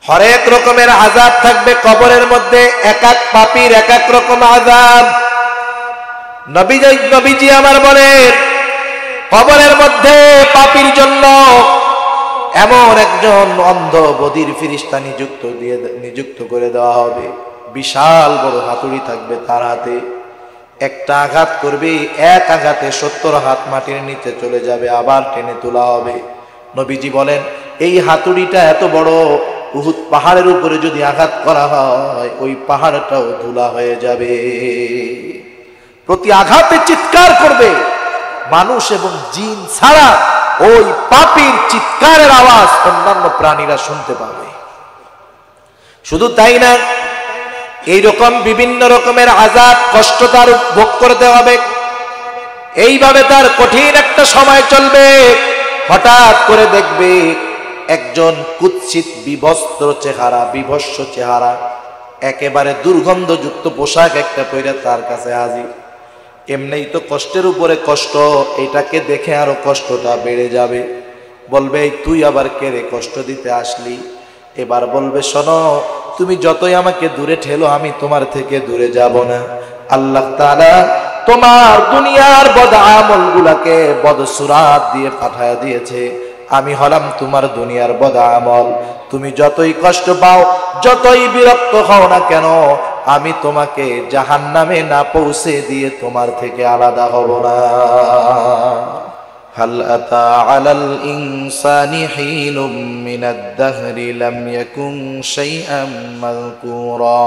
হরেক রকমের আযাব থাকবে কবরের মধ্যে, এক এক পাপীর এক এক রকম আযাব। নবীজি আমার বলেন, কবরের মধ্যে পাপীর জন্য এমন একজন অন্ধ বধির ফেরেশতা নিযুক্ত করে দেওয়া হবে। বিশাল বড় হাতুড়ি থাকবে তার হাতে, একটা আঘাত করবে, এক আঘাতে 70 হাত মাটির নিচে চলে যাবে, আবার টেনে তোলা হবে। নবীজি বলেন, এই হাতুড়িটা এত বড়, উহুদ পাহাড়ের উপরে যদি আঘাত করা হয় ওই পাহাড়টাও ধুলা হয়ে যাবে। প্রতি আঘাতে চিৎকার করবে, মানুষ এবং জিন ছাড়া ওই পাপীর চিৎকারের আওয়াজ অন্যান্য প্রাণীরা শুনতে পাবে। শুধু তাই না, এইরকম বিভিন্ন রকমের আযাব কষ্ট তার ভোগ করতে হবে। এইভাবে তার কঠিন একটা সময় চলবে। হঠাৎ করে দেখবে একজন কুৎসিত বিবস্ত্র চেহারা, বিভৎস চেহারা, একেবারে দুর্গন্ধযুক্ত পোশাক একটা পরে তার কাছে হাজির। এমনিই তো কষ্টের উপরে কষ্ট, এটাকে দেখে আরো কষ্টটা বেড়ে যাবে। বলবে, তুই আবার কে রে, কষ্ট দিতে আসলি? এবার বলবে, শোনো, তুমি যতই আমাকে দূরে ঠেলো আমি তোমার থেকে দূরে যাব না। আল্লাহ তাআলা তোমার দুনিয়ার বদ আমল গুলাকে বদসুরাত দিয়ে পাঠায় দিয়েছে, আমি হলাম তোমার দুনিয়ার বদ আমল। তুমি যতই কষ্ট পাও, যতই বিরক্ত হও না কেন, আমি তোমাকে জাহান্নামে না পৌঁছে দিয়ে তোমার থেকে আলাদা হব না। হাল আতা আলাল ইনসানি হিনুম মিনাদ দাহরি লাম ইয়াকুন শাইআম মাযকুরা।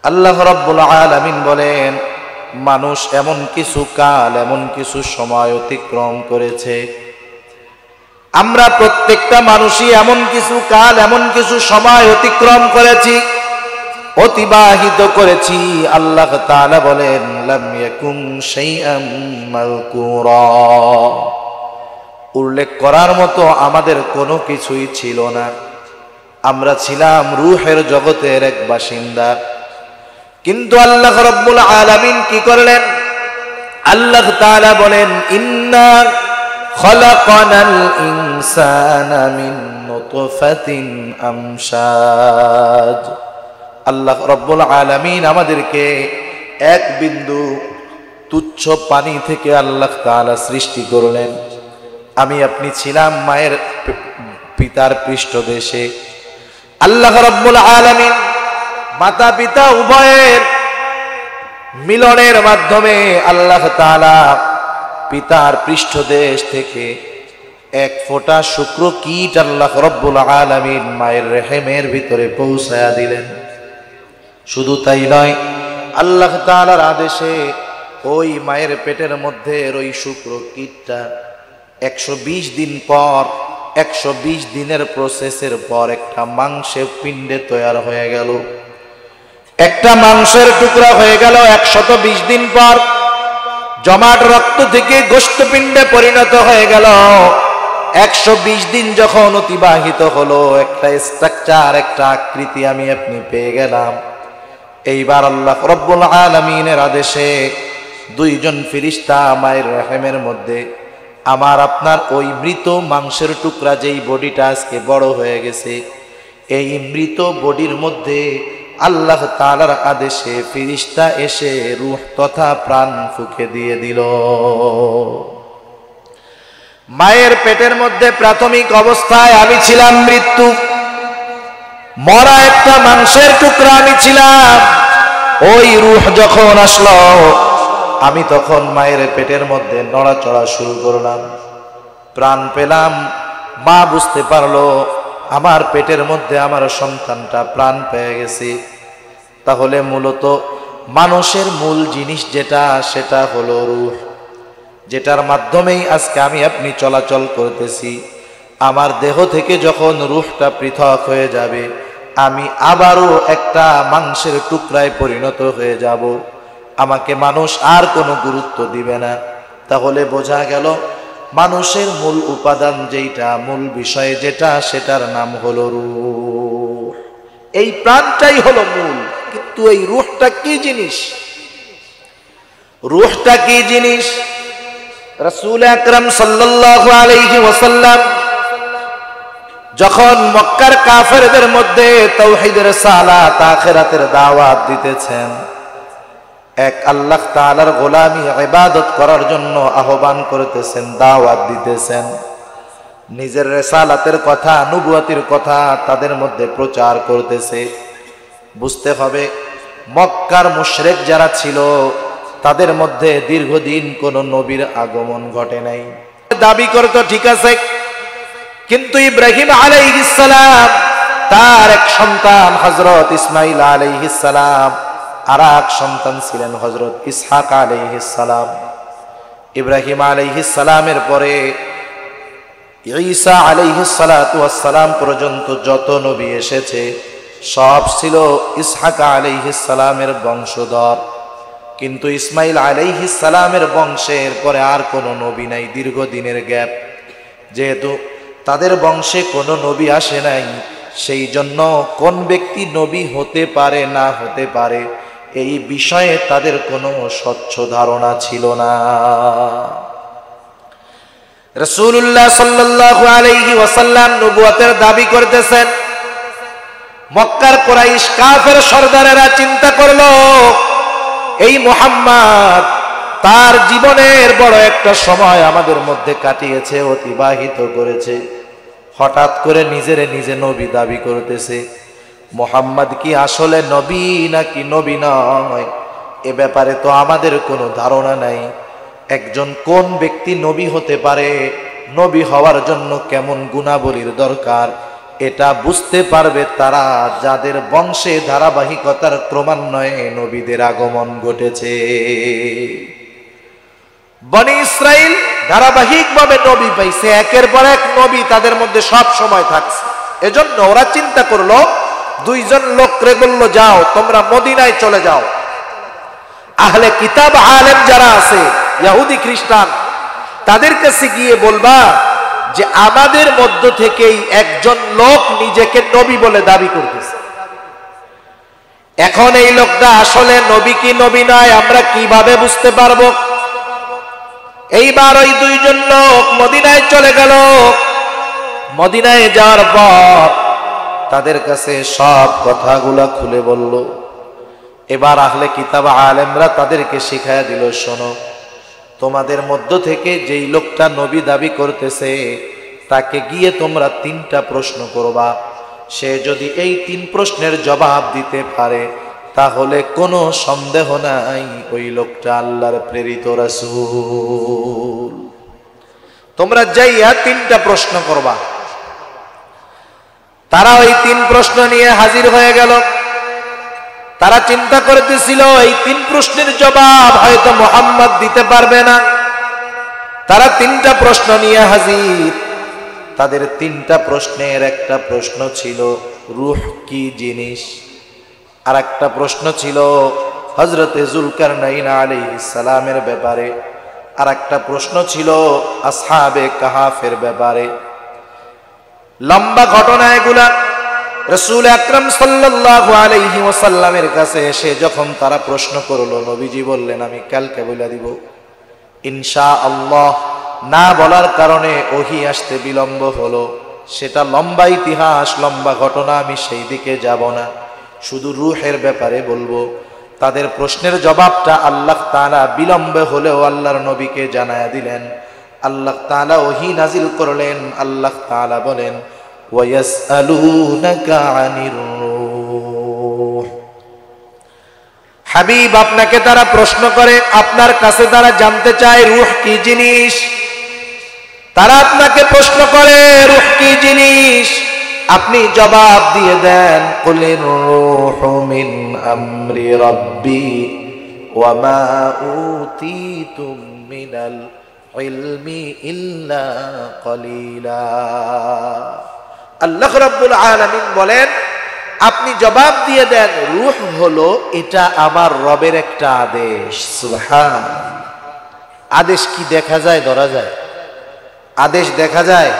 আল্লাহ রাব্বুল আলামিন বলেন, মানুষ এমন কিছু কাল, এমন কিছু সময় অতিক্রম করেছে। আমরা প্রত্যেকটা মানুষই এমন কিছু কাল, এমন কিছু সময় অতিক্রম করেছি, অতিবাহিত করেছি। আল্লাহ তাআলা বলেন, লাম ইয়াকুন শাইআম মাযকুরা, উল্লেখ করার মতো আমাদের কোনো কিছুই ছিল না। আমরা ছিলাম রূহের জগতের এক বাসিন্দা। কিন্তু আল্লাহ রাব্বুল আলামিন কি করলেন? আল্লাহ তাআলা বলেন, ইন্না খলাকনাল ইনসানা মিন নুতফাতিন আমশাজ। আল্লাহ রাব্বুল আলামিন আমাদেরকে এক বিন্দু তুচ্ছ পানি থেকে আল্লাহ তাআলা সৃষ্টি করলেন। আমি আপনি ছিলাম মায়ের পিতার পৃষ্ঠদেশে। আল্লাহ রাব্বুল আলামিন মাতা পিতা উভয়ের মিলনের মাধ্যমে আল্লাহ তাআলা পিতার পৃষ্ঠদেশ থেকে এক ফোঁটা শুক্র কীট আল্লাহ রাব্বুল আলামিন মায়ের রেহেমের ভিতরে পৌঁছায়া দিলেন। শুধু তাই নয়, আল্লাহ তাআলার আদেশে ওই মায়ের পেটের মধ্যে ওই শুক্র কীটটা 120 দিন পর, 120 দিনের প্রসেসের পর একটা মাংসের পিণ্ডে তৈরি হয়ে গেল, একটা মাংসের টুকরা হয়ে গেল। 120 দিন পর জমাট রক্ত থেকে গোশতপিণ্ডে পরিণত হয়ে গেল। 120 দিন যখন অতিবাহিত হলো, একটা স্ট্রাকচার, একটা আকৃতি আমি আপনি পেয়ে গেলাম। এইবার আল্লাহ রাব্বুল আলামিনের আদেশে দুইজন ফেরেশতা মায়ের রহমের মধ্যে আমার আপনার ওই মৃত মাংসের টুকরা, যেই বডিটা আজকে বড় হয়ে গেছে, এই মৃত বডির মধ্যে আল্লাহ তাআলার আদেশে ফেরেশতা এসে রূহ তথা প্রাণ ফুঁকে দিয়ে দিল। মায়ের পেটের মধ্যে প্রাথমিক অবস্থায় আমি ছিলাম মৃত্যু, মরা একটা মাংসের টুকরা আমি ছিলাম। ওই রূহ যখন আসলো, আমি তখন মায়ের পেটের মধ্যে নড়াচড়া শুরু করলাম, প্রাণ পেলাম। মা বুঝতে পারলো আমার পেটের মধ্যে আমার সন্তানটা প্রাণ পেয়ে গেছে। তাহলে মূলত মানুষের মূল জিনিস যেটা, সেটা হলো রূহ, যেটার মাধ্যমেই আজকে আমি আপনি চলাচল করতেছি। আমার দেহ থেকে যখন রূহটা পৃথক হয়ে যাবে, আমি আবারও একটা মাংসের টুকরায় পরিণত হয়ে যাব। আমাকে মানুষ আর কোনো গুরুত্ব দিবে না। তাহলে বোঝা গেল মানুষের মূল উপাদান যেটা, মূল বিষয় যেটা, সেটার নাম হলো রূহ। এই প্রাণটাই হলো মূল। কিন্তু এই রূহটা কি জিনিস? রূহটা কি জিনিস? রাসূল আকরাম সাল্লাল্লাহু আলাইহি ওয়াসাল্লাম যখন মক্কার কাফেরদের মধ্যে তাওহীদের সালাত আখিরাতের দাওয়াত দিতেছেন, এক আল্লাহ তাআলার গোলামি ইবাদত করার জন্য আহ্বান করতেছেন, দাওয়াত দিতেছেন, নিজের রিসালাতের কথা, নবুয়তের কথা তাদের মধ্যে প্রচার করতেছে। বুঝতে হবে মক্কার মুশরিক যারা ছিল তাদের মধ্যে দীর্ঘদিন কোনো নবীর আগমন ঘটে নাই। দাবি করতো ঠিক আছে, কিন্তু ইব্রাহিম আলাইহিস সালাম তার এক সন্তান হযরত ইসমাঈল আলাইহিস সালাম, আর এক সন্তান ছিলেন হযরত ইসহাক আলাইহিস সালাম। ইব্রাহিম আলাইহিস সালামের পরে ঈসা আলাইহিস সালাতু ওয়াস সালাম পর্যন্ত যত নবী এসেছে সব ছিল ইসহাক আলাইহিস সালামের বংশধর, কিন্তু ইসমাঈল আলাইহিস সালামের বংশের পরে আর কোনো নবী নাই। দীর্ঘদিনের গ্যাপ, যেহেতু তাদের বংশে কোনো নবী আসে নাই, সেই জন্য কোন ব্যক্তি নবী হতে পারে না হতে পারে এই বিষয়ে তাদের কোনো স্বচ্ছ ধারণা ছিল না। রাসূলুল্লাহ সাল্লাল্লাহু আলাইহি ওয়াসাল্লাম নবুয়তের দাবি করতেছেন। মক্কার কুরাইশ কাফের সরদারেরা চিন্তা করলো এই মুহাম্মদ তার জীবনের বড় একটা সময় আমাদের মধ্যে কাটিয়েছে, অতিবাহিত করেছে, হঠাৎ করে নিজে নবী দাবি করতেছে। মুহাম্মদ কি আসলে নবী নাকি নবী নয় এ ব্যাপারে তো আমাদের কোনো ধারণা নাই। একজন কোন ব্যক্তি নবী হতে পারে, নবী হওয়ার জন্য কেমন গুণাবলীর দরকার, এটা বুঝতে পারবে তারা যাদের বংশে ধারাবাহিকতার ক্রমান্বয়ে নবীদের আগমন ঘটেছে। বনি ইসরাইল ধারাবাহিকভাবে নবী পাইছে, একের পর এক নবী তাদের মধ্যে সব সময় থাকছে। এজন্য ওরা চিন্তা করলো, দুইজন লোকরে বলল যাও তোমরা মদিনায় চলে যাও, আহলে কিতাব আলেম যারা আছে ইহুদি খ্রিস্টান তাদের কাছে গিয়ে বলবা যে আমাদের মধ্য থেকেই একজন লোক নিজেকে নবী বলে দাবি করতেছে। এখন এই লোকটা আসলে নবী কি নবী নয় আমরা কিভাবে বুঝতে পারবো? এইবার ওই দুইজন লোক মদিনায় চলে গেল। মদিনায় যাওয়ার পর তাদের কাছে সব কথাগুলা খুলে বলল। এবার আহলে কিতাব আলেমরা তাদেরকে শিখায়া দিল, শোনো, তোমাদের মধ্য থেকে যেই লোকটা নবী দাবি করতেছে তাকে গিয়ে তোমরা 3টা প্রশ্ন করবা। সে যদি এই 3 প্রশ্নের জবাব দিতে পারে তাহলে কোনো সন্দেহ নাই ওই লোকটা আল্লাহর প্রেরিত রাসূল। তোমরা যাইয়া 3টা প্রশ্ন করবা। তারা ওই 3 প্রশ্ন নিয়ে হাজির হয়ে গেল। তারা চিন্তা করতেছিল এই 3 প্রশ্নের জবাব হয়তো মুহাম্মদ দিতে পারবে না। তারা 3টা প্রশ্ন নিয়ে হাজির। তাদের 3টা প্রশ্নের একটা প্রশ্ন ছিল রূহ কি জিনিস, আর একটা প্রশ্ন ছিল হযরতে যুলকারনাইন আলাইহিস সালামের ব্যাপারে, আর একটা প্রশ্ন ছিল আসহাবে কাহাফের ব্যাপারে। লম্বা ঘটনা এগুলা। রাসূল আকরাম সাল্লাল্লাহু আলাইহি ওয়াসাল্লামের কাছে এসে যখন তারা প্রশ্ন করলো, নবীজি বললেন আমি কালকে বলে দিব ইনশাআল্লাহ। না বলার কারণে ওহী আসতে বিলম্ব হলো। সেটা লম্বা ইতিহাস, লম্বা ঘটনা, আমি সেই দিকে যাব না, শুধু রূহের ব্যাপারে বলবো। তাদের প্রশ্নের জবাবটা আল্লাহ তাআলা বিলম্বে হলেও আল্লাহর নবীকে জানায়া দিলেন। আল্লাহ তাআলা ওহী নাজিল করলেন। আল্লাহ তাআলা বলেন ওয়ায়াসআলুনাকা আনির রূহ, হাবিব আপনাকে তারা প্রশ্ন করে, আপনার কাছে তারা জানতে চায় রূহ কি জিনিস। তারা আপনাকে প্রশ্ন করে রূহ কি জিনিস, আপনি জবাব দিয়ে দেন কুলির রূহু মিন আমরি রাব্বি ওয়া মা উতীতুম মিনাল ইলমি ইল্লা কলিলা। আল্লাহ রাব্বুল আলামিন বলেন আপনি জবাব দিয়ে দেন রূহ হলো এটা আমার রবের একটা আদেশ। সুবহান। আদেশ কি দেখা যায় ধরা যায়? আদেশ দেখা যায়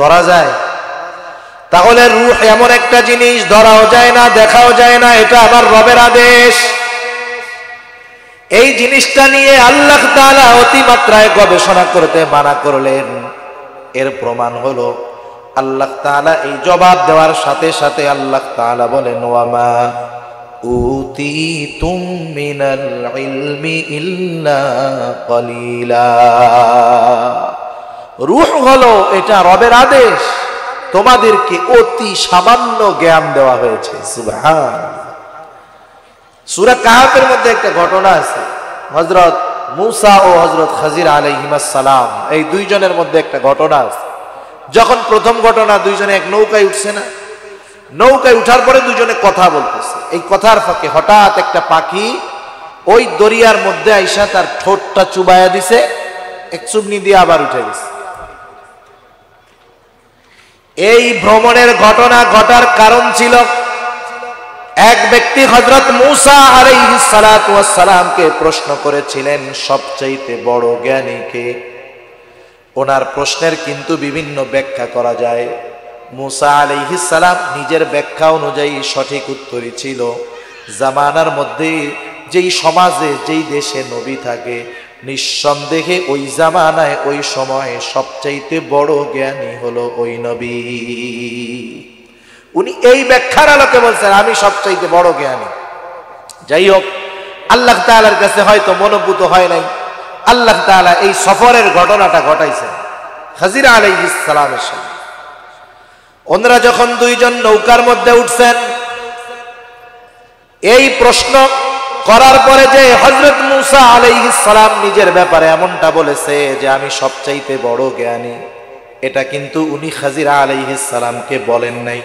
ধরা যায়? তাহলে রূহ এমন একটা জিনিস ধরাও যায় না দেখাও যায় না, এটা আমার রবের আদেশ। এই জিনিসটা নিয়ে আল্লাহ তাআলা অতিমাত্রায় গবেষণা করতে মানা করলেন। এর প্রমাণ হলো আল্লাহ তাআলা এই জবাব দেওয়ার সাথে সাথে আল্লাহ তাআলা বলেন, ওয়ামা উতিতুম মিনাল ইলমি ইল্লা কলিলা। রূহ হলো এটা রবের আদেশ, তোমাদেরকে অতি সামান্য জ্ঞান দেওয়া হয়েছে। সুবহানাল্লাহ। সূরা কাহাফের মধ্যে একটা ঘটনা আছে, হযরত মূসা ও হযরত খাজির আলাইহিস সালাম, এই দুইজনের মধ্যে একটা ঘটনা আছে। যখন প্রথম ঘটনা, দুইজনে এক নৌকায় উঠছে না, নৌকায় উঠার পরে দুজনে কথা বলতেছে। এই কথার ফাঁকে হঠাৎ একটা পাখি ওই দরিয়ার মধ্যে আইসা তার ঠোঁটটা চুবাইয়া দিছে, এক চুবনি দিয়ে আবার উঠে গেছে। এই ভ্রমণের ঘটনা ঘটার কারণ ছিল, এক ব্যক্তি হযরত মূসা আলাইহিস সালাতু ওয়াস সালামকে প্রশ্ন করেছিলেন, সবচাইতে বড় জ্ঞানী কে? ওনার প্রশ্নের কিন্তু বিভিন্ন ব্যাখ্যা করা যায়। মূসা আলাইহিস সালাম নিজের ব্যাখ্যা অনুযায়ী সঠিক উত্তরই ছিল, জামানার মধ্যে যেই সমাজে যেই দেশে নবী থাকে, নিঃসন্দেহে ওই জামানায় ওই সময়ে সবচাইতে বড় জ্ঞানী হলো ওই নবী। উনি এই ব্যাখ্যার আলোকে বলছেন আমি সবচাইতে বড় জ্ঞানী। যাই হোক, আল্লাহ তাআলার কাছে হয়তো মনোভূত হয় নাই, আল্লাহ তাআলা এই সফরের ঘটনাটা ঘটাইছেন খাজির আলাইহিস সালামের সাথে। ওনারা যখন দুইজন নৌকার মধ্যে উঠছেন, এই প্রশ্ন করার পরে যে হযরত মূসা আলাইহিস সালাম নিজের ব্যাপারে এমনটা বলেছে যে আমি সবচাইতে বড় জ্ঞানী, এটা কিন্তু উনি খাজির আলাইহিস সালামকে বলেন নাই।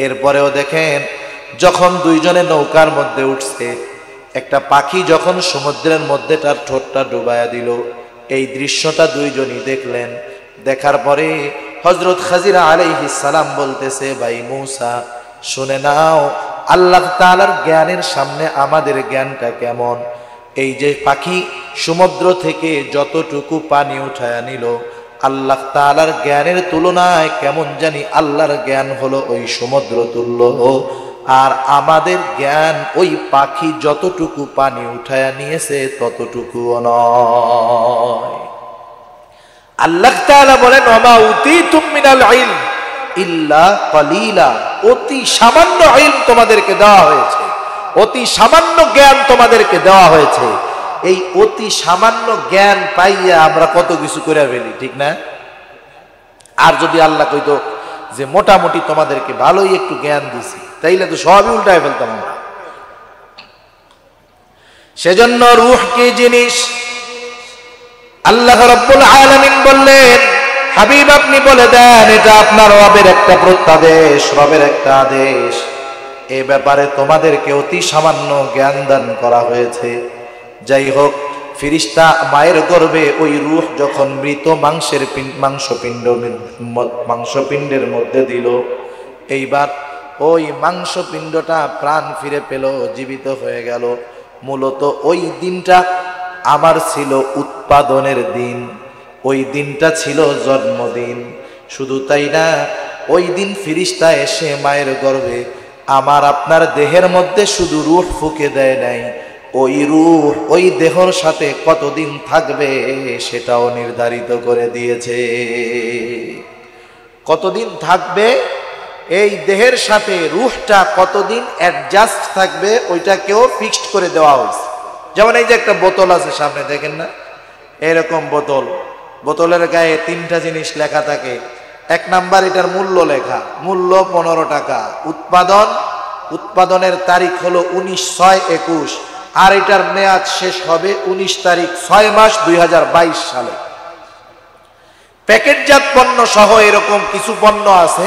এরপরেও দেখেন, যখন দুইজনে নৌকার মধ্যে উঠছে, একটা পাখি যখন সমুদ্রের মধ্যে তার ঠোঁটটা ডুবাইয়া দিল, এই দৃশ্যটা দুইজনই দেখলেন। দেখার পরে হযরত খাজির আলাইহিস সালাম বলতেছে, ভাই মূসা শুনে নাও, আল্লাহ তাআলার জ্ঞানের সামনে আমাদের জ্ঞানটা কেমন। এই যে পাখি সমুদ্র থেকে যতটুকু পানি উঠায়া নিল, আল্লাহ তাআলার জ্ঞানের তুলনায় কেমন জানি আল্লাহর জ্ঞান হলো ওই সমুদ্র তুল্য, আর আমাদের জ্ঞান ওই পাখি যতটুকু পানি উঠায়া নিয়েছে ততটুকুও নয়। আল্লাহ তাআলা বলেন, ওমা উতিতুম মিনাল ইলম ইল্লা কলিলা, অতি সামান্য ইলম তোমাদেরকে দেওয়া হয়েছে, অতি সামান্য জ্ঞান তোমাদেরকে দেওয়া হয়েছে। এই অতি সামান্য জ্ঞান পাইয়া আমরা কত কিছু করে ফেলি, ঠিক না? আর যদি আল্লাহ কইতো যে মোটামুটি তোমাদেরকে ভালোই একটু জ্ঞান দিছি, তাইলে তো সবই উল্টায় ফেলতাম আমরা। সেজন্য রূহ কি জিনিস? আল্লাহ রাব্বুল আলামিন বললেন, হাবিব আপনি বলে দেন এটা আপনার রবের একটা প্রত্যাদেশ, রবের একটা আদেশ। এ ব্যাপারে তোমাদেরকে অতি সামান্য জ্ঞান দান করা হয়েছে। যাই হোক, ফিরিস্তা মায়ের গর্ভে ওই রূহ যখন মৃত মাংসপিণ্ডের মধ্যে দিল, এইবার ওই মাংসপিণ্ডটা প্রাণ ফিরে পেল, জীবিত হয়ে গেল। মূলত ওই দিনটা আমার ছিল উৎপাদনের দিন, ওই দিনটা ছিল জন্মদিন। শুধু তাই না, ওই দিন ফিরিস্তা এসে মায়ের গর্ভে আমার আপনার দেহের মধ্যে শুধু রূহ ফুঁকে দেয় নাই, ওই রূহ ওই দেহর সাথে কতদিন থাকবে সেটাও নির্ধারিত করে দিয়েছে। কতদিন থাকবে এই দেহের সাথে রূহটা, কতদিন অ্যাডজাস্ট থাকবে ওইটাকেও ফিক্সড করে দেওয়া হয়েছে। যেমন এই যে একটা বোতল আছে সামনে, দেখেন না, এরকম বোতল, বোতলের গায়ে তিনটা জিনিস লেখা থাকে। এক নাম্বার, এটার মূল্য লেখা, মূল্য 15 টাকা। উৎপাদনের তারিখ হলো 19/6/21, আর এটার মেয়াদ শেষ হবে 19 তারিখ 6 মাস 2022 সালে। প্যাকেটজাত পণ্য সহ এরকম কিছু পণ্য আছে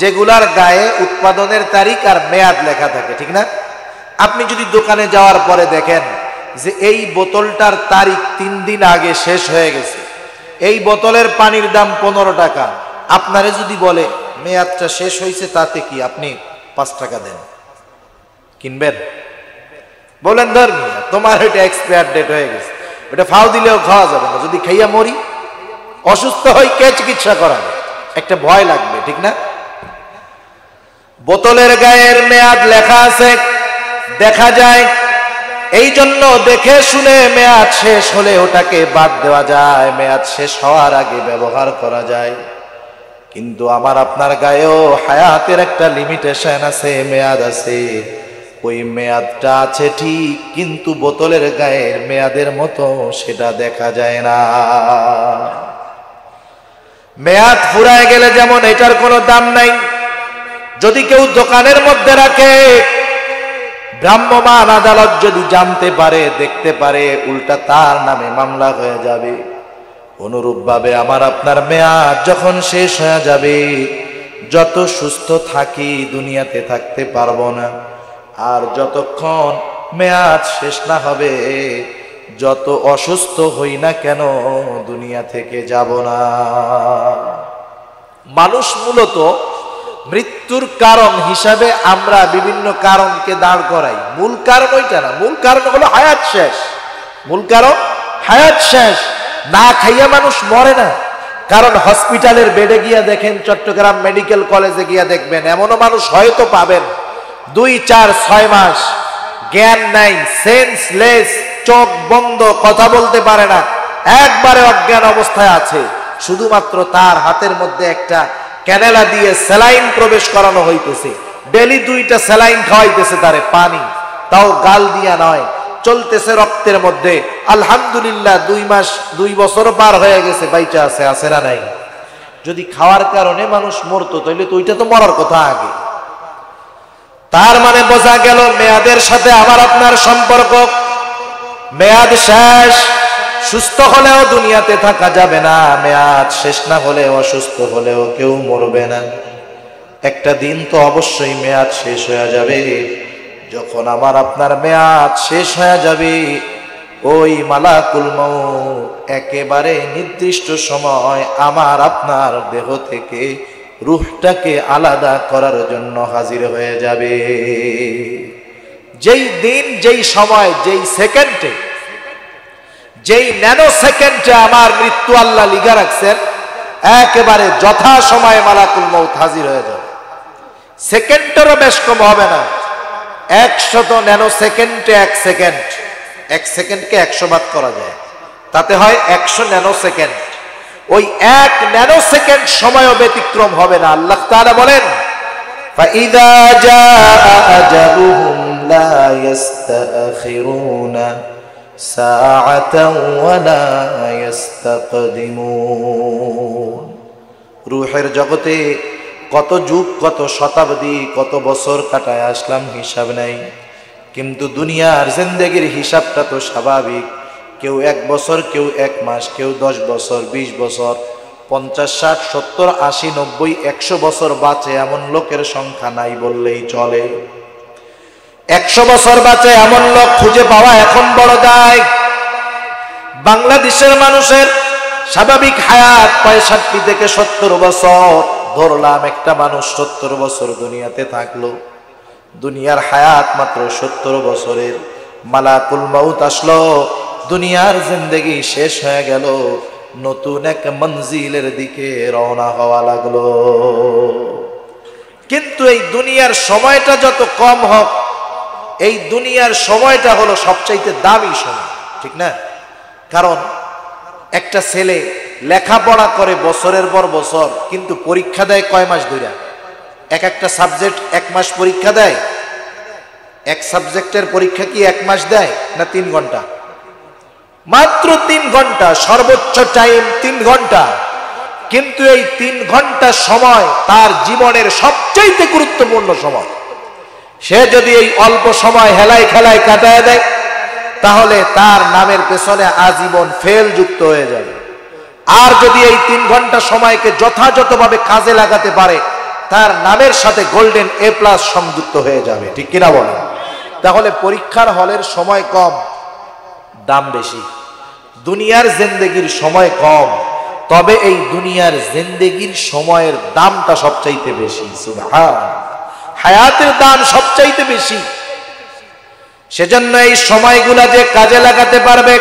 যেগুলার গায়ে উৎপাদনের তারিখ আর মেয়াদ লেখা থাকে, ঠিক না? আপনি যদি দোকানে যাওয়ার পরে দেখেন যে এই বোতলটার তারিখ 3 দিন আগে শেষ হয়ে গেছে, এই বোতলের পানির দাম 15 টাকা, আপনারে যদি বলে মেয়াদটা শেষ হয়েছে, তাতে কি আপনি 5 টাকা দেন, কিনবেন? বলেন ধর্মী তোমার ওইটা এক্সপায়ার ডেট হয়ে গেছে, ওটা ফাও দিলেও খাওয়া যাবে না, যদি খাইয়া মরি, অসুস্থ হই, কে চিকিৎসা করাবে? একটা ভয় লাগবে, ঠিক না? বোতলের গায়ের মেয়াদ লেখা আছে, দেখা যায়। এই জন্য দেখে শুনে মেয়াদ শেষ হলে ওটাকে বাদ দেওয়া যায়, মেয়াদ শেষ হওয়ার আগে ব্যবহার করা যায়। কিন্তু আমার আপনার গায়েও হায়াতের একটা লিমিটেশন আছে, মেয়াদ আছে। ওই মেয়াদটা আছে ঠিক, কিন্তু বোতলের গায়ের মেয়াদের মতো সেটা দেখা যায় না। মেয়াদ ফুরায় গেলে যেমন এটার কোনো দাম নাই, যদি কেউ দোকানের মধ্যে রাখে, ভ্রাম্যমাণ আদালত যদি জানতে পারে, দেখতে পারে, উল্টা তার নামে মামলা হয়ে যাবে। অনুরূপভাবে আমার আপনার মেয়াদ যখন শেষ হয়ে যাবে, যত সুস্থ থাকি দুনিয়াতে থাকতে পারবো না, আর যতক্ষণ মেয়াদ শেষ না হবে, যত অসুস্থ হই না কেন দুনিয়া থেকে যাব না। মানুষ মূলত মৃত্যুর কারণ হিসাবে আমরা বিভিন্ন কারণকে দাঁড় করাই। মূল কারণ ওইটা না, মূল কারণ হলো হায়াত শেষ। মূল কারণ হায়াত শেষ। না খাইয়া মানুষ মরে না। কারণ হসপিটালের বেডে গিয়া দেখেন, চট্টগ্রাম মেডিকেল কলেজে গিয়া দেখবেন, এমনও মানুষ হয়তো পাবেন 2, 4, 6 মাস জ্ঞান নাই, সেন্সলেস, চোখ বন্ধ, কথা বলতে পারে না, একবারে অজ্ঞান অবস্থায় আছে। শুধুমাত্র তার হাতের মধ্যে একটা ক্যানেলা দিয়ে স্যালাইন প্রবেশ করানো হইতেছে, ডেলি 2টা স্যালাইন খাওয়াইতেছে তারে, পানি, তাও গাল দিয়া নয়, চলতেছে রক্তের মধ্যে। আলহামদুলিল্লাহ 2 মাস 2 বছর পার হয়ে গেছে, বাইচা আছে, আছে না নাই? যদি খাওয়ার কারণে মানুষ মরতো, তাহলে তো ওইটা তো মরার কথা আগে। তার মানে বোঝা গেল মেয়াদের সাথে আমার আপনার সম্পর্ক। মেয়াদ শেষ, সুস্থ হলেও দুনিয়াতে থাকা যাবে না, মেয়াদ শেষ না হলে, অসুস্থ হলেও কেউ মরবে না। একটা দিন তো অবশ্যই মেয়াদ শেষ হয়ে যাবে। যখন আমার আপনার মেয়াদ শেষ হয়ে যাবে, ওই মালাকুল মউত একেবারে নির্দিষ্ট সময় আমার আপনার দেহ থেকে রূহটাকে আলাদা করার জন্য হাজির হয়ে যাবে। যেই দিন, যেই সময়, যেই সেকেন্ডে, যেই ন্যানো সেকেন্ডে আমার মৃত্যু আল্লাহ লিখা রাখছেন, একেবারে যথা সময়ে মালাকুল মউত হাজির হয়ে যাবে। সেকেন্ডেরও বেশ কম হবে না। 100 ন্যানো সেকেন্ডে 1 সেকেন্ড, 1 সেকেন্ডকে 100 ভাগ করা যায়, তাতে হয় 100 ন্যানো সেকেন্ড। ওই 1 ন্যানো সেকেন্ড সময়ও ব্যতিক্রম হবে না। আল্লাহ তাআলা বলেন, ফাইযা জাআ আজালুহুম লা ইস্তাখিরুনা সাআতান ওয়া লা ইস্তাকদিমুন। রূহের জগতে কত যুগ, কত শতাব্দী, কত বছর কাটায় আসলাম, হিসাব নাই। কিন্তু দুনিয়ার জিন্দেগির হিসাবটা তো স্বাভাবিক। কেউ 1 বছর, কেউ 1 মাস, কেউ 10 বছর, 20 বছর, 50, 60, 70, 80, 90, 100 বছর বাঁচে এমন লোকের সংখ্যা নাই বললেই চলে। 100 বছর বাঁচে এমন লোক খুঁজে পাওয়া এখন বড় দায়। বাংলাদেশের মানুষের স্বাভাবিক হায়াত 65 থেকে 70 বছর। ধরলাম একটা মানুষ 70 বছর দুনিয়াতে থাকলো, দুনিয়ার হায়াত মাত্র 70 বছরের। মালাকুল মউত আসলো, দুনিয়ার জিন্দেগি শেষ হয়ে গেল, নতুন এক মঞ্জিলের দিকে রওনা হওয়া লাগলো। কিন্তু এই দুনিয়ার সময়টা যত কম হোক, এই দুনিয়ার সময়টা হলো সবচাইতে দামি সময়, ঠিক না? কারণ একটা ছেলে লেখাপড়া করে বছরের পর বছর, কিন্তু পরীক্ষা দেয় কয় মাস ধরে? একটা সাবজেক্ট 1 মাস পরীক্ষা দেয়। এক সাবজেক্টের পরীক্ষা কি 1 মাস দেয় না 3 ঘন্টা? মাত্র 3 ঘন্টা, সর্বোচ্চ টাইম 3 ঘন্টা। কিন্তু এই 3 ঘন্টা সময় তার জীবনের সবচেয়ে গুরুত্বপূর্ণ সময়। সে যদি এই অল্প সময় হেলায় খেলায় কাটায় দেয়, তাহলে তার নামের পেছনে আজীবন ফেল যুক্ত হয়ে যাবে। আর যদি এই 3 ঘন্টা সময়কে যথাযথভাবে কাজে লাগাতে পারে, তার নামের সাথে গোল্ডেন A+ সংযুক্ত হয়ে যাবে, ঠিক কিনা বলেন? তাহলে পরীক্ষার হলের সময় কম, দাম বেশি। দুনিয়ার জিন্দেগির সময় কম, তবে এই দুনিয়ার জিন্দেগির সময়ের দামটা সবচাইতে বেশি। সুবহান, হায়াতের দাম সবচাইতে বেশি। সেজন্য এই সময়গুলা যে কাজে লাগাতে পারবে,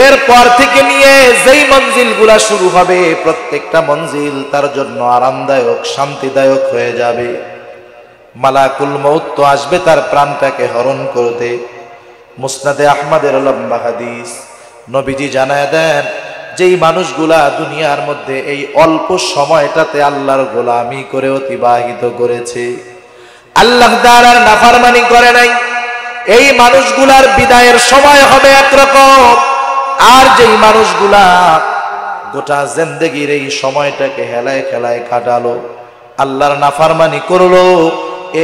এরপর থেকে নিয়ে যেই মঞ্জিলগুলা শুরু হবে, প্রত্যেকটা মঞ্জিল তার জন্য আরামদায়ক, শান্তিদায়ক হয়ে যাবে। মালাকুল মউত তো আসবে তার প্রাণটাকে হরণ করতে। মুসনাদে আহমদের লম্বা হাদিস, নবীজি জানায় দেন যেই মানুষগুলা দুনিয়ার মধ্যে এই অল্প সময়টাতে আল্লাহর গোলামি করে অতিবাহিত করেছে, আল্লাহ তাআলার নাফরমানি করে নাই, এই মানুষগুলার বিদায়ের সময় হবে একরকম। আর যেই মানুষগুলা গোটা জিন্দেগির এই সময়টাকে হেলায় খেলায় কাটালো, আল্লাহর নাফরমানি করলো,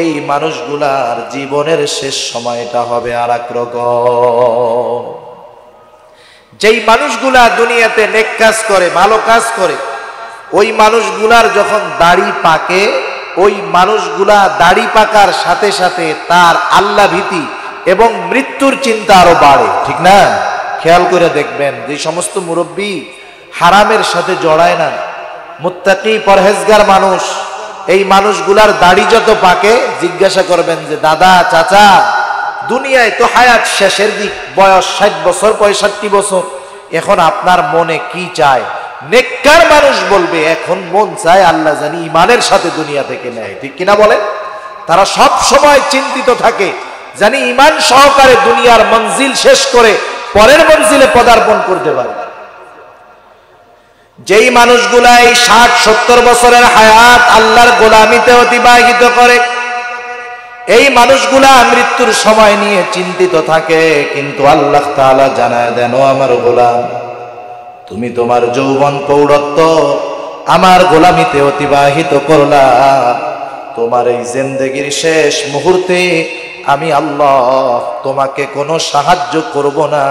এই মানুষগুলার জীবনের শেষ সময়টা হবে আর এক রকম। যেই মানুষগুলা দুনিয়াতে নেক কাজ করে, ভালো কাজ করে, ওই মানুষগুলার যখন দাড়ি পাকে, ওই মানুষগুলা দাড়ি পাকার সাথে সাথে তার আল্লাহ ভীতি এবং মৃত্যুর চিন্তা আরো বাড়ে, ঠিক না? খেয়াল করে দেখবেন, যে সমস্ত মুরব্বী হারামের সাথে জড়ায় না, মুত্তাকি পরহেজগার মানুষ, এই মানুষগুলার দাড়ি যত পাকে, জিজ্ঞাসা করবেন যে দাদা, চাচা, দুনিয়ায় তো হায়াত শেষের দিক, বয়স 60 বছর 65 বছর, এখন আপনার মনে কি চায়? নেককার মানুষ বলবে এখন মন চায় আল্লাহ জানি ইমানের সাথে দুনিয়া থেকে নেয়, ঠিক কিনা বলেন? তারা সব সময় চিন্তিত থাকে জানি ইমান সহকারে দুনিয়ার মঞ্জিল শেষ করে পরের মঞ্জিলে পদার্পণ করতে পারে। যেই মানুষগুলা এই 60-70 বছরের হায়াত আল্লাহর গোলামিতে অতিবাহিত করে, এই মানুষগুলা মৃত্যুর সময় নিয়ে চিন্তিত থাকে, কিন্তু আল্লাহ তাআলা জানায় দেন, ও আমার গোলাম, তুমি তোমার যৌবন প্রৌঢ়ত্ব আমার গোলামিতে অতিবাহিত করলা, তোমার এই জিন্দেগির শেষ মুহূর্তে আমি আল্লাহ তোমাকে কোনো সাহায্য করব না,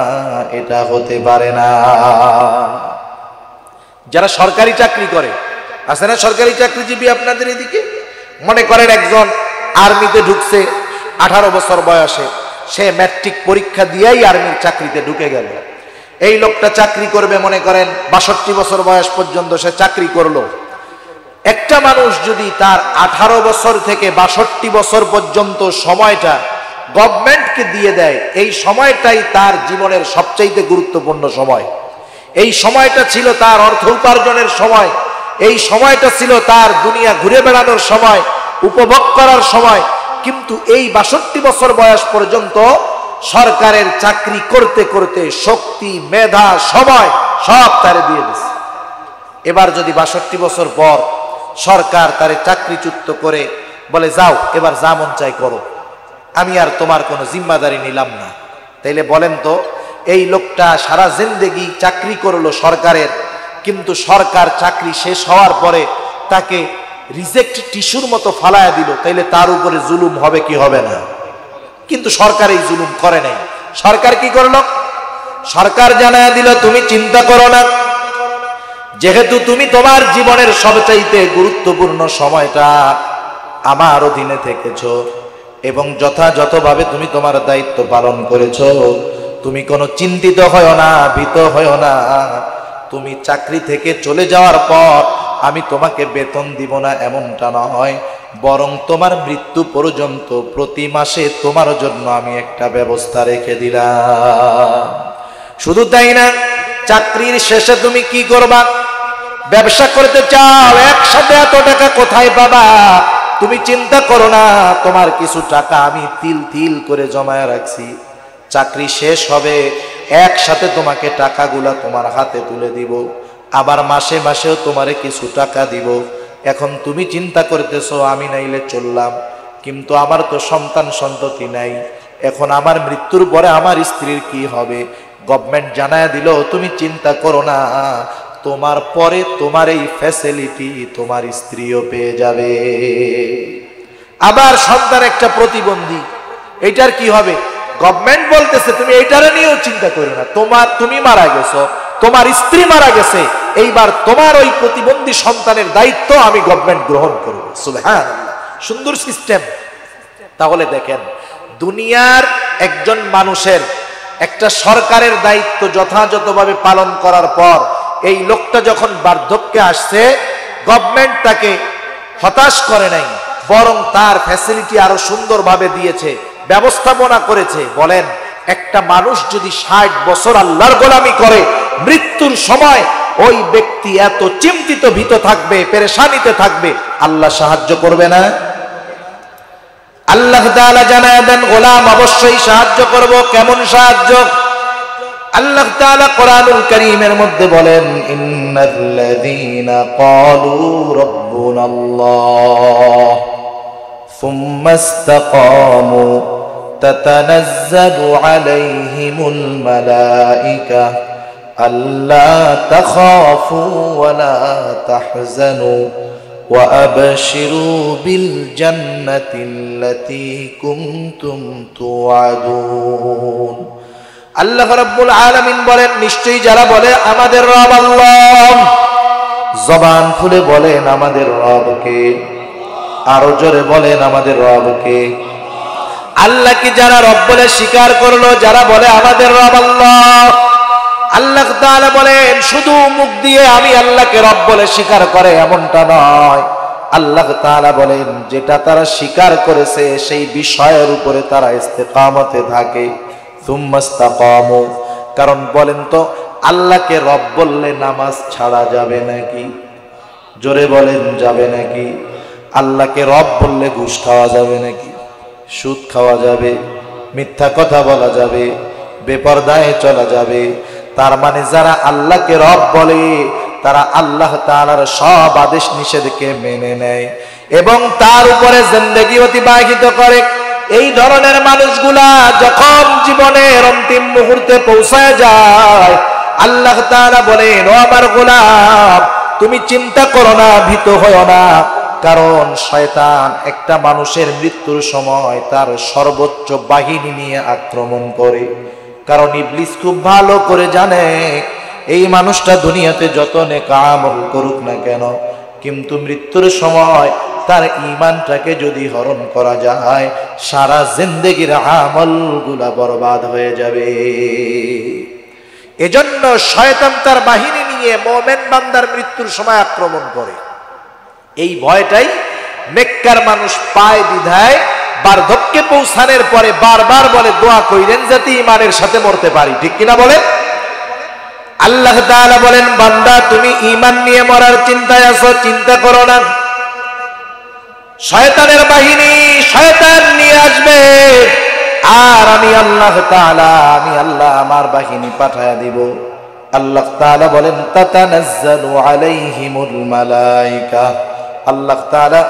এটা হতে পারে না। যারা সরকারি চাকরি করে, আছে না সরকারি চাকরিজীবী আপনাদের এদিকে, মনে করেন একজন আর্মিতে ঢুকছে 18 বছর বয়সে, সে ম্যাট্রিক পরীক্ষা দিয়েই আর্মির চাকরিতে ঢুকে গেল। এই লোকটা চাকরি করবে মনে করেন 62 বছর বয়স পর্যন্ত সে চাকরি করলো। একটা মানুষ যদি তার 18 বছর থেকে 62 বছর পর্যন্ত সময়টা গভর্নমেন্টকে দিয়ে দেয়, এই সময়টাই তার জীবনের সবচাইতে গুরুত্বপূর্ণ সময়। এই সময়টা ছিল তার অর্থ উপার্জনের সময়, এই সময়টা ছিল তার দুনিয়া ঘুরে বেড়ানোর সময়, উপভোগ করার সময়। কিন্তু এই 62 বছর বয়স পর্যন্ত সরকারের চাকরি করতে করতে শক্তি, মেধা, সময় সব তারে দিয়ে দিচ্ছে। এবার যদি 62 বছর পর সরকার তারে চাকরিচ্যুত করে বলে, যাও এবার যা মন চাই করো, আমি আর তোমার কোনো জিম্মাদারি নিলাম না, তাইলে বলেন তো, এই লোকটা সারা জিন্দেগি চাকরি করলো সরকারের, কিন্তু সরকার চাকরি শেষ হওয়ার পরে তাকে রিজেক্ট টিস্যুর মতো ফালায়া দিল, তাইলে তার উপরে জুলুম হবে কি হবে না? কিন্তু সরকার এই জুলুম করে নাই। সরকার কি করলো? সরকার জানায়া দিল, তুমি চিন্তা করো না, যেহেতু তুমি তোমার জীবনের সবচাইতে গুরুত্বপূর্ণ সময়টা আমার অধীনে থেকেছো এবং যথাযথভাবে তুমি তোমার দায়িত্ব পালন করেছো, তুমি কোনো চিন্তিত হয় না, ভীত হয় না। তুমি চাকরি থেকে চলে যাওয়ার পর আমি তোমাকে বেতন দিব না এমনটা নয়, বরং তোমার মৃত্যু পর্যন্ত প্রতি মাসে তোমার জন্য আমি একটা ব্যবস্থা রেখে দিলাম। শুধু তাই না, চাকরির শেষে তুমি কি করবা? ব্যবসা করতে চাও, একসাথে এত টাকা কোথায় পাবা? তুমি চিন্তা করো না, তোমার কিছু টাকা আমি তিল তিল করে জমায় রাখছি, চাকরি শেষ হবে একসাথে তোমাকে টাকাগুলা তোমার হাতে তুলে দিব, আবার মাসে মাসেও তোমারে কিছু টাকা দিব। এখন তুমি চিন্তা করতেছো আমি নাইলে চললাম, কিন্তু আমার তো সন্তান সন্ততি নাই, এখন আমার মৃত্যুর পরে আমার স্ত্রীর কি হবে? গভর্নমেন্ট জানায় দিল, তুমি চিন্তা করো না, তোমার পরে তোমার এই ফ্যাসিলিটি তোমার স্ত্রীও পেয়ে যাবে। আবার সন্তান একটা প্রতিবন্ধী, এটার কি হবে? গভর্নমেন্ট বলতেছে তুমি এইটারে নিয়েও চিন্তা করো না, তুমি মারা গেছো, তোমার স্ত্রী মারা গেছে, এইবার তোমার ওই প্রতিবন্ধী সন্তানের দায়িত্ব আমি গভর্নমেন্ট গ্রহণ করবো। সুবহানাল্লাহ, সুন্দর সিস্টেম। তাহলে দেখেন, দুনিয়ার একজন মানুষের একটা সরকারের দায়িত্ব যথাযথভাবে পালন করার পর এই লোকটা যখন বার্ধক্যে আসছে, গভর্নমেন্ট তাকে হতাশ করে নাই, বরং তার ফ্যাসিলিটি আরো সুন্দরভাবে দিয়েছে, ব্যবস্থাপনা করেছে। বলেন, একটা মানুষ যদি 60 বছর আল্লাহর গোলামি করে, মৃত্যুর সময় ওই ব্যক্তি এত চিন্তিত ভীত থাকবে, পেরেশানিতে থাকবে, আল্লাহ সাহায্য করবে না? আল্লাহ তাআলা জানায় দেন, গোলাম অবশ্যই সাহায্য করব। কেমন সাহায্য? আল্লাহ তাআলা কোরআনুল কারীমের মধ্যে বলেন, ইন্নাল্লাযীনা ক্বালু রাব্বুনাল্লাহ সুম্মা ইসতাকামু তাতানাজ্জালু আলাইহিমুল মালায়েকা আল্লা তাখাফু ওয়া লা তাহজানু ওয়া আবশিরু বিল জান্নাতিল্লাতী কুনতুম তুআদুন। আল্লাহ রাব্বুল আলামিন বলেন, নিশ্চয়ই যারা বলে আমাদের রব আল্লাহ, জবান খুলে বলেন আমাদের রবকে, আরো জোরে বলেন আমাদের রবকে। আল্লাহকে যারা রব বলে স্বীকার করলো, যারা বলে আমাদের রব আল্লাহ, আল্লাহ তাআলা বলেন শুধু মুখ দিয়ে আমি আল্লাহকে রব বলে স্বীকার করে এমনটা নয়। আল্লাহ তাআলা বলেন যেটা তারা স্বীকার করেছে সেই বিষয়ের উপরে তারা ইস্তেকামতে থাকে। সুম্মাস্তাকামু, কারণ বলেন তো আল্লাহকে রব বললে নামাজ ছাড়া যাবে নাকি? জোরে বলেন যাবে নাকি? আল্লাহকে রব বললে ঘুষ খাওয়া যাবে নাকি? সুদ খাওয়া যাবে, মিথ্যা কথা বলা যাবে, বেপরদায় চলা যাবে। তার মানে যারা আল্লাহকে রব বলে তারা আল্লাহ তাআলার সব আদেশ নিষেধকে মেনে নেয় এবং তার উপরে জিন্দেগি অতিবাহিত করে। এই ধরনের মানুষগুলা যখন জীবনের অন্তিম মুহূর্তে পৌঁছায় যায়, আল্লাহ তাআলা বলেন, ও আমার গোলাম তুমি চিন্তা করো না, ভীত হয়ো না, কারণ শয়তান একটা মানুষের মৃত্যুর সময় তার সর্বোচ্চ বাহিনী নিয়ে আক্রমণ করে। কারণ ইবলিস খুব ভালো করে জানে এই মানুষটা দুনিয়াতে যত নেক আমল করুক না কেন, কিন্তু মৃত্যুর সময় তার ঈমানটাকে যদি হরণ করা যায় সারা জিন্দেগির আমলগুলা বরবাদ হয়ে যাবে। এজন্য শয়তান তার বাহিনী নিয়ে মুমিন বান্দার মৃত্যুর সময় আক্রমণ করে। এই ভয়টাই নেককার মানুষ পায় বিধায় বার্ধক্যে পৌঁছানোর পরে বারবার বলে দোয়া কইরেন যাতে ঈমানের সাথে মরতে পারি। ঠিক কিনা বলে? আল্লাহ তাআলা বলেন, বান্দা তুমি ঈমান নিয়ে মরার চিন্তায় আছো, চিন্তা করো না। শয়তানের বাহিনী শয়তান নিয়ে আসবে আর আমি আল্লাহ তাআলা আমার বাহিনী পাঠায়া দিব। আল্লাহ তাআলা বলেন, তাতানাজ্জালু আলাইহিমুল মালায়েকা। আল্লাহ তাআলা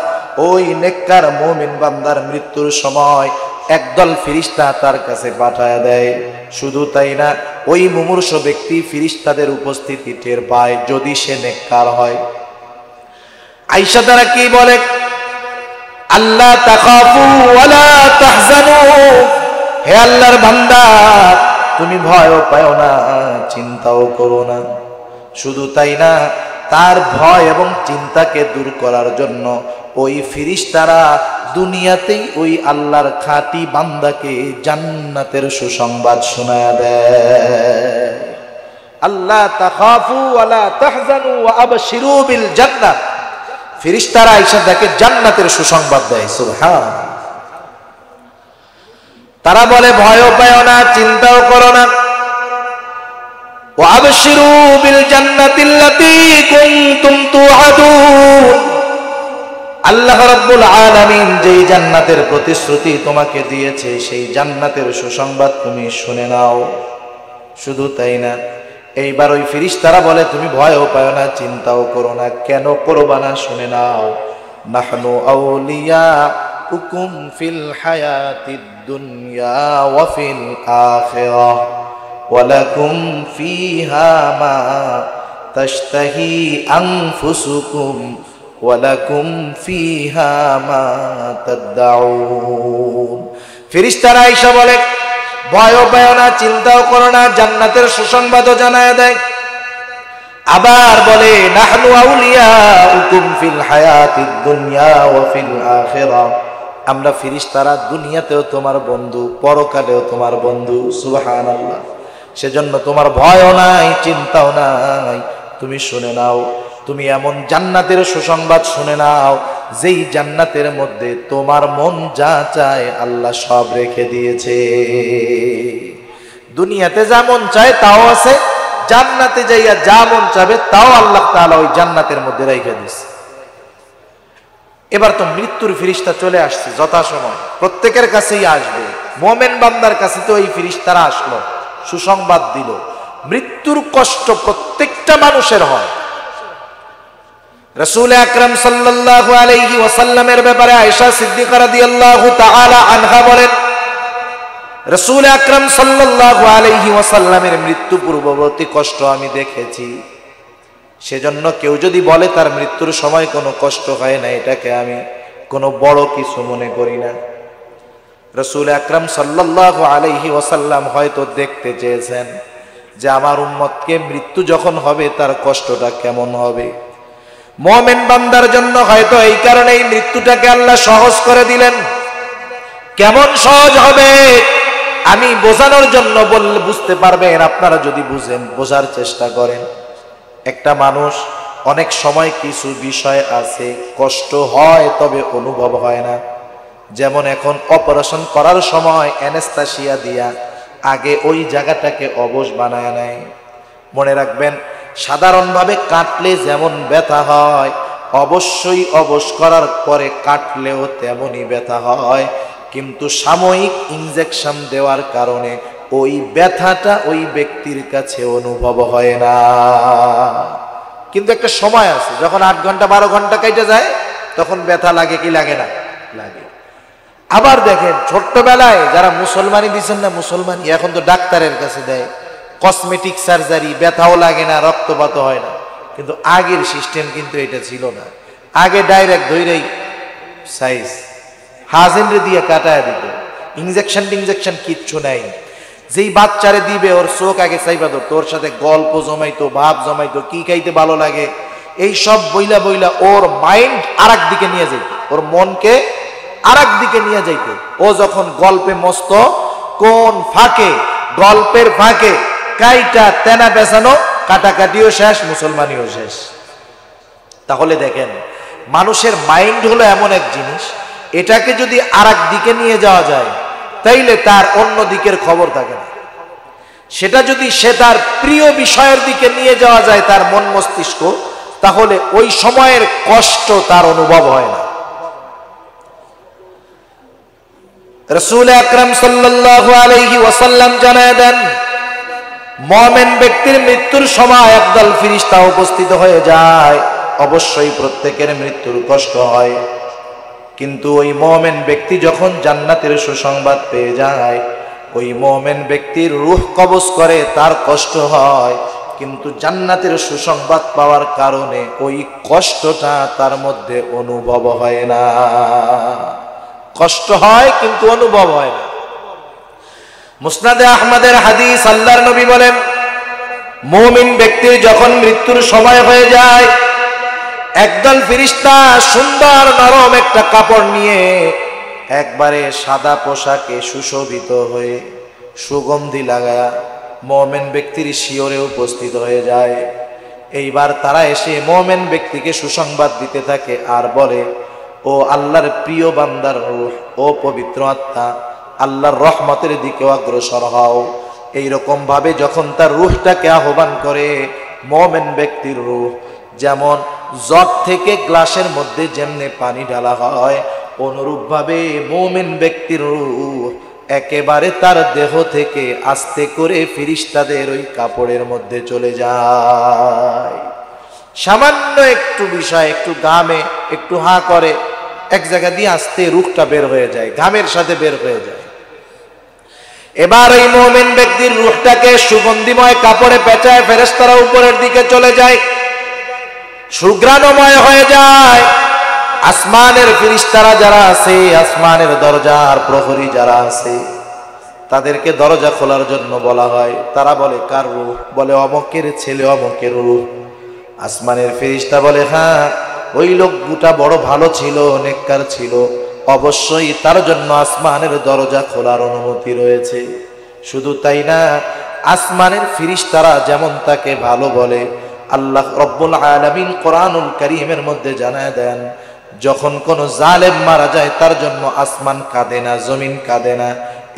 ওই নেককার মুমিন বান্দার মৃত্যুর সময় একদল ফেরেশতা তার কাছে পাঠায়া দেয়। শুধু তাই না, ওই মুমূর্ষ ব্যক্তি ফেরেশতাদের উপস্থিতি টের পায় যদি সে নেককার হয়। আয়েশা তারা কি বলে, আল্লাহ তাখাফু ওয়ালা তাহজানু, হে আল্লাহর বান্দা তুমি ভয়ও পাও না, চিন্তাও করো না। শুধু তাই না, তার ভয় এবং চিন্তাকে দূর করার জন্য ওই ফেরেশতারা দুনিয়াতেই ওই আল্লাহর খাঁটি বান্দাকে জান্নাতের সুসংবাদ শোনায়া দেয়। আল্লাহ তাখাফু ওয়ালা তাহজানু ওয়া আবশিরু বিল জান্নাহ, ফেরেশতারা আয়েশা তাকে জান্নাতের সুসংবাদ দেয়। সুবহান। তারা বলে ভয়ও পাও না, চিন্তাও করো না। ওয়া আবশিরু বিল জান্নাতিল্লাতী কুনতুম তুআদুন, আল্লাহ রাব্বুল আলামিন যেই জান্নাতের প্রতিশ্রুতি তোমাকে দিয়েছে সেই জান্নাতের সুসংবাদ তুমি শুনে নাও। শুধু তাই না, এইবার ওই ফেরেশতারা বলে তুমি ভয়ও পাও না, চিন্তাও করো না। কেন করবা না? শুনে নাও। নাহনু আউলিয়াউকুম ফিল হায়াতিদ দুনিয়া ওয়া ফিল আখিরাহ ওয়া লাকুম ফিহা মা তাশতাহি আনফুসুকুম ওয়া লাকুম ফিহা মা তাদউন। ফেরেশতারা আয়েশা বলে ভয়ও পাও না, চিন্তাও করো না, জান্নাতের সুসংবাদও জানায় দেয়। আবার বলে নাহনু আউলিয়াউকুম ফিল হায়াতিদ দুনিয়া ওয়া ফিল আখিরাহ, আমরা ফেরেশতারা দুনিয়াতেও তোমার বন্ধু, পরকালেও তোমার বন্ধু। সুবহানাল্লাহ। সেজন্য তোমার ভয়ও নাই, চিন্তাও নাই। তুমি শুনে নাও, তুমি এমন জান্নাতের সুসংবাদ শুনে নাও যেই জান্নাতের মধ্যে তোমার মন যা চায় আল্লাহ সব রেখে দিয়েছে। দুনিয়াতে যা মন চায় তাও আছে, জান্নাতে যাইয়া যা মন চাবে তাও আল্লাহ তাআলা ওই জান্নাতের মধ্যে রেখে দিয়েছে। এবার তো মৃত্যুর ফেরেশতা চলে আসছে যথাসময়, প্রত্যেকের কাছেই আসবে। মুমিন বান্দার কাছে তো এই ফেরেশতারা আসলো, সুসংবাদ দিল। মৃত্যুর কষ্ট প্রত্যেকটা মানুষের হয়। রাসূল আকরাম সাল্লাল্লাহু আলাইহি ওয়াসাল্লামের ব্যাপারে আয়েশা সিদ্দিকা রাদিয়াল্লাহু তাআলা আনহা বলেন, রাসূল আকরাম সাল্লাল্লাহু আলাইহি ওয়াসাল্লামের মৃত্যু পূর্ববর্তী কষ্ট আমি দেখেছি। সেজন্য কেউ যদি বলে তার মৃত্যুর সময় কোনো কষ্ট হয় না, এটাকে আমি কোনো বড় কিছু মনে করি না। রাসূল আকরাম সাল্লাল্লাহু আলাইহি ওয়াসাল্লাম হয়তো দেখতে চেয়েছেন যে আমার উম্মতকে মৃত্যু যখন হবে তার কষ্টটা কেমন হবে। মুমিন বান্দার জন্য হয়তো এই কারণেই মৃত্যুটাকে আল্লাহ সহজ করে দিলেন। কেমন সহজ হবে আমি বোঝানোর জন্য বললে বুঝতে পারবেন। আপনারা যদি বুঝেন, বোঝার চেষ্টা করেন। একটা মানুষ অনেক সময় কিছু বিষয় আছে কষ্ট হয় তবে অনুভব হয় না। যেমন এখন অপারেশন করার সময় অ্যানেস্থেসিয়া দিয়া আগে ওই জায়গাটাকে অবশ বানায় নেয়। মনে রাখবেন, সাধারণভাবে কাটলে যেমন ব্যথা হয়, অবশ্যই অবশ করার পরে কাটলেও তেমনই ব্যথা হয়। কিন্তু সাময়িক ইনজেকশন দেওয়ার কারণে ওই ব্যথাটা ওই ব্যক্তির কাছে অনুভব হয় না। কিন্তু একটা সময় আছে, যখন 8 ঘন্টা 12 ঘন্টা কেটে যায় তখন ব্যথা লাগে কি লাগে না? লাগে। আবার দেখেন, ছোট্টবেলায় যারা মুসলমানি দিচ্ছেন না, মুসলমানি এখন তো ডাক্তারের কাছে দেয়, কসমেটিক সার্জারি, ব্যথাও লাগে না, রক্তপাত হয় না। কিন্তু আগের সিস্টেম কিন্তু এটা ছিল না। আগে ডাইরেক্ট ধইরেই সাইজ হাজেন্ডে দিয়ে কাটায় দিত, ইনজেকশন কিচ্ছু নাই। যেই বাচ্চারে দিবে ওর চোখ আগে চাইবা ধরতো, ওর সাথে গল্প জমাইতো, ভাব জমাইতো, কি খাইতে ভালো লাগে এই সব বইলা বইলা ওর মাইন্ড আরেক দিকে নিয়ে যেত, ওর মনকে আরেক দিকে নিয়ে যাইত। ও যখন গল্পে মস্ত, কোন ফাঁকে, গল্পের ফাঁকে কাইটা তেনা বেচানো, কাটাকাটিও শেষ, মুসলমানিও শেষ। তাহলে দেখেন, মানুষের মাইন্ড হলো এমন এক জিনিস, এটাকে যদি আরেক দিকে নিয়ে যাওয়া যায় তাইলে তার অন্য দিকের খবর থাকে না। সেটা যদি সে তার প্রিয় বিষয়ের দিকে নিয়ে যাওয়া যায় তার মন মস্তিষ্ক, তাহলে ওই সময়ের কষ্ট তার অনুভব হয় না। রাসূল আকরাম সাল্লাল্লাহু আলাইহি ওয়াসাল্লাম জানায় দেন, মুমিন ব্যক্তির মৃত্যুর সময় একদল ফেরেশতা উপস্থিত হয়ে যায়। অবশ্যই প্রত্যেকের মৃত্যুর কষ্ট হয়, কিন্তু ওই মুমিন ব্যক্তি যখন জান্নাতের সুসংবাদ পেয়ে যায়, ওই মুমিন ব্যক্তির রূহ কবজ করে, তার কষ্ট হয়, কিন্তু জান্নাতের সুসংবাদ পাওয়ার কারণে ওই কষ্টটা তার মধ্যে অনুভব হয় না। কষ্ট হয় কিন্তু অনুভব হয় না। মুসনাদে আহমদের হাদিস, আল্লাহর নবী বলেন, মুমিন ব্যক্তির যখন মৃত্যুর সময় হয়ে যায়, একদল ফেরেশতা সুন্দর নরম একটা কাপড় নিয়ে একবারে সাদা পোশাকে সুশোভিত হয়ে সুগন্ধি লাগায়া মুমিন ব্যক্তির শিয়রে উপস্থিত হয়ে যায়। এইবার তারা এসে মুমিন ব্যক্তিকে সুসংবাদ দিতে থাকে আর বলে, ও আল্লাহর প্রিয় বান্দার রূহ, ও পবিত্র আত্মা, আল্লাহর রহমতের দিকে অগ্রসর হও। এইরকম ভাবে যখন তার রূহটাকে আহ্বান করে, মুমিন ব্যক্তির রূহ যেমন জগ থেকে গ্লাসের মধ্যে যেমনে পানি ঢালা হয়, অনুরূপ ভাবে মুমিন ব্যক্তির রূহ একেবারে তার দেহ থেকে আস্তে করে ফেরেশতাদের ওই কাপড়ের মধ্যে চলে যায়। সামান্য একটু বিষয়, একটু ঘামে, একটু হা করে, এক জায়গা দিয়ে আস্তে রূহটা বের হয়ে যায়, ঘামের সাথে বের হয়ে যায়। এবার এই মুমিন ব্যক্তির রূহটাকে সুগন্ধিময় কাপড়ে পেঁচায় ফেরেশতারা উপরের দিকে চলে যায়, সুঘ্রাণময় হয়ে যায়। আসমানের ফেরেশতারা যারা আছে, আসমানের দরজার প্রহরী যারা আছে, তাদেরকে দরজা খোলার জন্য বলা হয়। তারা বলে, কার রূহ? বলে, অমকের ছেলে অমকের রূহ। আসমানের ফেরেশতা বলে, হ্যাঁ, ওই লোকটা বড় ভালো ছিল, নেককার ছিল, অবশ্যই তার জন্য আসমানের দরজা খোলার অনুমতি রয়েছে। শুধু তাই না, আসমানের ফেরেশতারা যেমন তাকে ভালো বলে, আল্লাহ রব্বুল আলামিন কোরআনুল কারীমের মধ্যে জানায় দেন, যখন কোন জালেম মারা যায় তার জন্য আসমান কাঁদে না, জমিন কাঁদে না।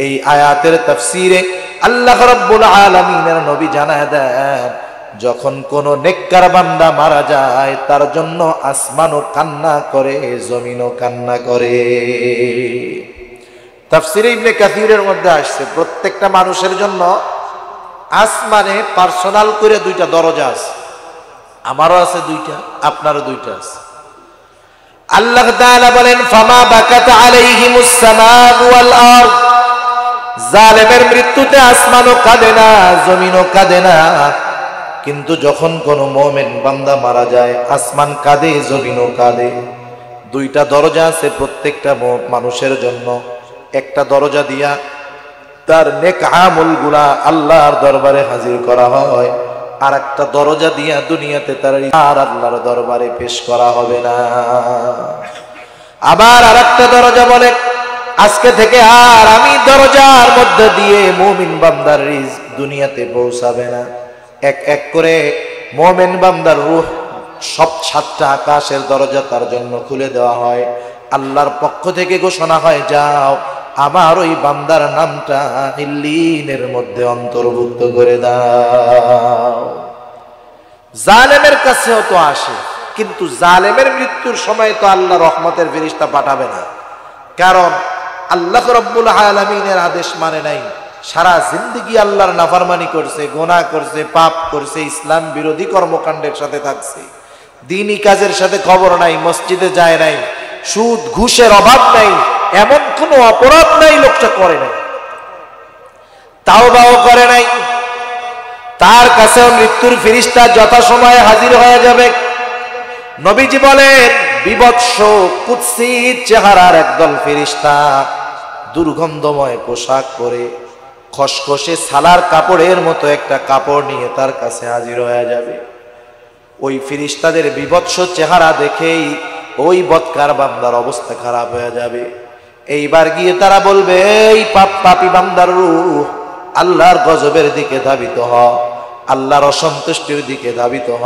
এই আয়াতের তাফসীরে আল্লাহ রব্বুল আলামিনের নবী জানায় দেন, যখন কোন নেককার বান্দা মারা যায় তার জন্য আসমানও কান্না করে, জমিনও কান্না করে। তাফসীরে ইবনে কাসীরের মধ্যে আসছে, প্রত্যেকটা মানুষের জন্য আসমানে পার্সোনাল করে দুইটা দরজা আছে, আমারও আছে দুইটা, আপনারও দুইটা আছে। আল্লাহ তাআলা বলেন ফামা বাকাত আলাইহিমুস সামাউ ওয়াল আরদ, জালেমের মৃত্যুতে আসমানও কাঁদে না, জমিনও কাঁদে না। কিন্তু যখন কোন মুমিন বান্দা মারা যায়, আসমান কাঁদে, জমিনও কাঁদে। দুইটা দরজা আছে প্রত্যেকটা মানুষের জন্য। একটা দরজা দিয়া তার নেক আমলগুলা আল্লাহর দরবারে হাজির করা হয়, আর একটা দরজা দিয়া দুনিয়াতে তার আর আল্লাহর দরবারে পেশ করা হবে না। আবার আরেকটা দরজা বলে আজকে থেকে আর আমি দরজার মধ্যে দিয়ে মুমিন বান্দার রিজক দুনিয়াতে পৌঁছাবে না। এক এক করে মুমিন বান্দার রূহ সব 7টা আকাশের দরজা তার জন্য খুলে দেওয়া হয়। আল্লাহর পক্ষ থেকে ঘোষণা হয়, যাও আমার ওই বান্দার নামটা ইল্লিনের মধ্যে অন্তর্ভুক্ত করে দাও। জালেমের কাছেও তো আসে, কিন্তু জালেমের মৃত্যুর সময় তো আল্লাহ রহমতের ফেরেশতা পাঠাবে না, কারণ আল্লাহ রাব্বুল আলামিনের আদেশ মানে নাই। সারা জিন্দেগি আল্লাহর নাফরমানি করছে, গুনাহ করছে, পাপ করছে, ইসলাম বিরোধী কর্মকাণ্ডের সাথে থাকছে, দ্বীনি কাজের সাথে খবর নাই, মসজিদে যায় নাই, সুদ ঘুষের অভাব নাই, এমন কোন অপরাধ নাই লোকটা করে নাই, তাওবাও করে নাই। তার কাছেও মৃত্যুর ফেরেশতা যথাসময়ে হাজির হয়ে যাবে। নবীজি বলেন বিভৎস কুৎসি চেহারার একদল ফেরেশতা দুর্গন্ধময় পোশাক পরে খসখসে সালার কাপড়ের মতো একটা কাপড় নিয়ে তার কাছে হাজির হয়ে যাবে। ওই ফেরেশতাদের বিভৎস চেহারা দেখেই ওই বদকার বান্দার অবস্থা খারাপ হয়ে যাবে। এইবার গিয়ে তারা বলবে, এই পাপী বান্দার রূহ আল্লাহর গজবের দিকে ধাবিত হ, আল্লাহর অসন্তুষ্টির দিকে ধাবিত হ।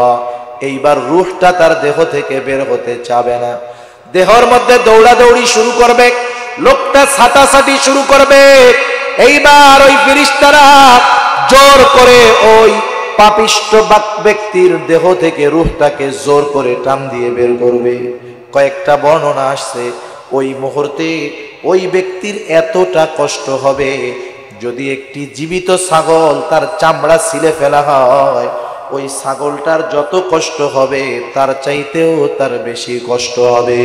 এইবার রূহটা তার দেহ থেকে বের হতে চাবে না, দেহর মধ্যে দৌড়াদৌড়ি শুরু করবে, লোকটা ছাটাছাটি শুরু করবে। এইবার ওই ফেরেশতারা জোর করে ওই পাপিষ্ট ব্যক্তির দেহ থেকে রূহটাকে জোর করে টান দিয়ে বের করবে। কয়েকটা বর্ণনা আসছে, ওই মুহূর্তে ওই ব্যক্তির এতটা কষ্ট হবে, যদি একটি জীবিত ছাগল তার চামড়া ছিলে ফেলা হয়, ওই ছাগলটার যত কষ্ট হবে তার চাইতেও তার বেশি কষ্ট হবে।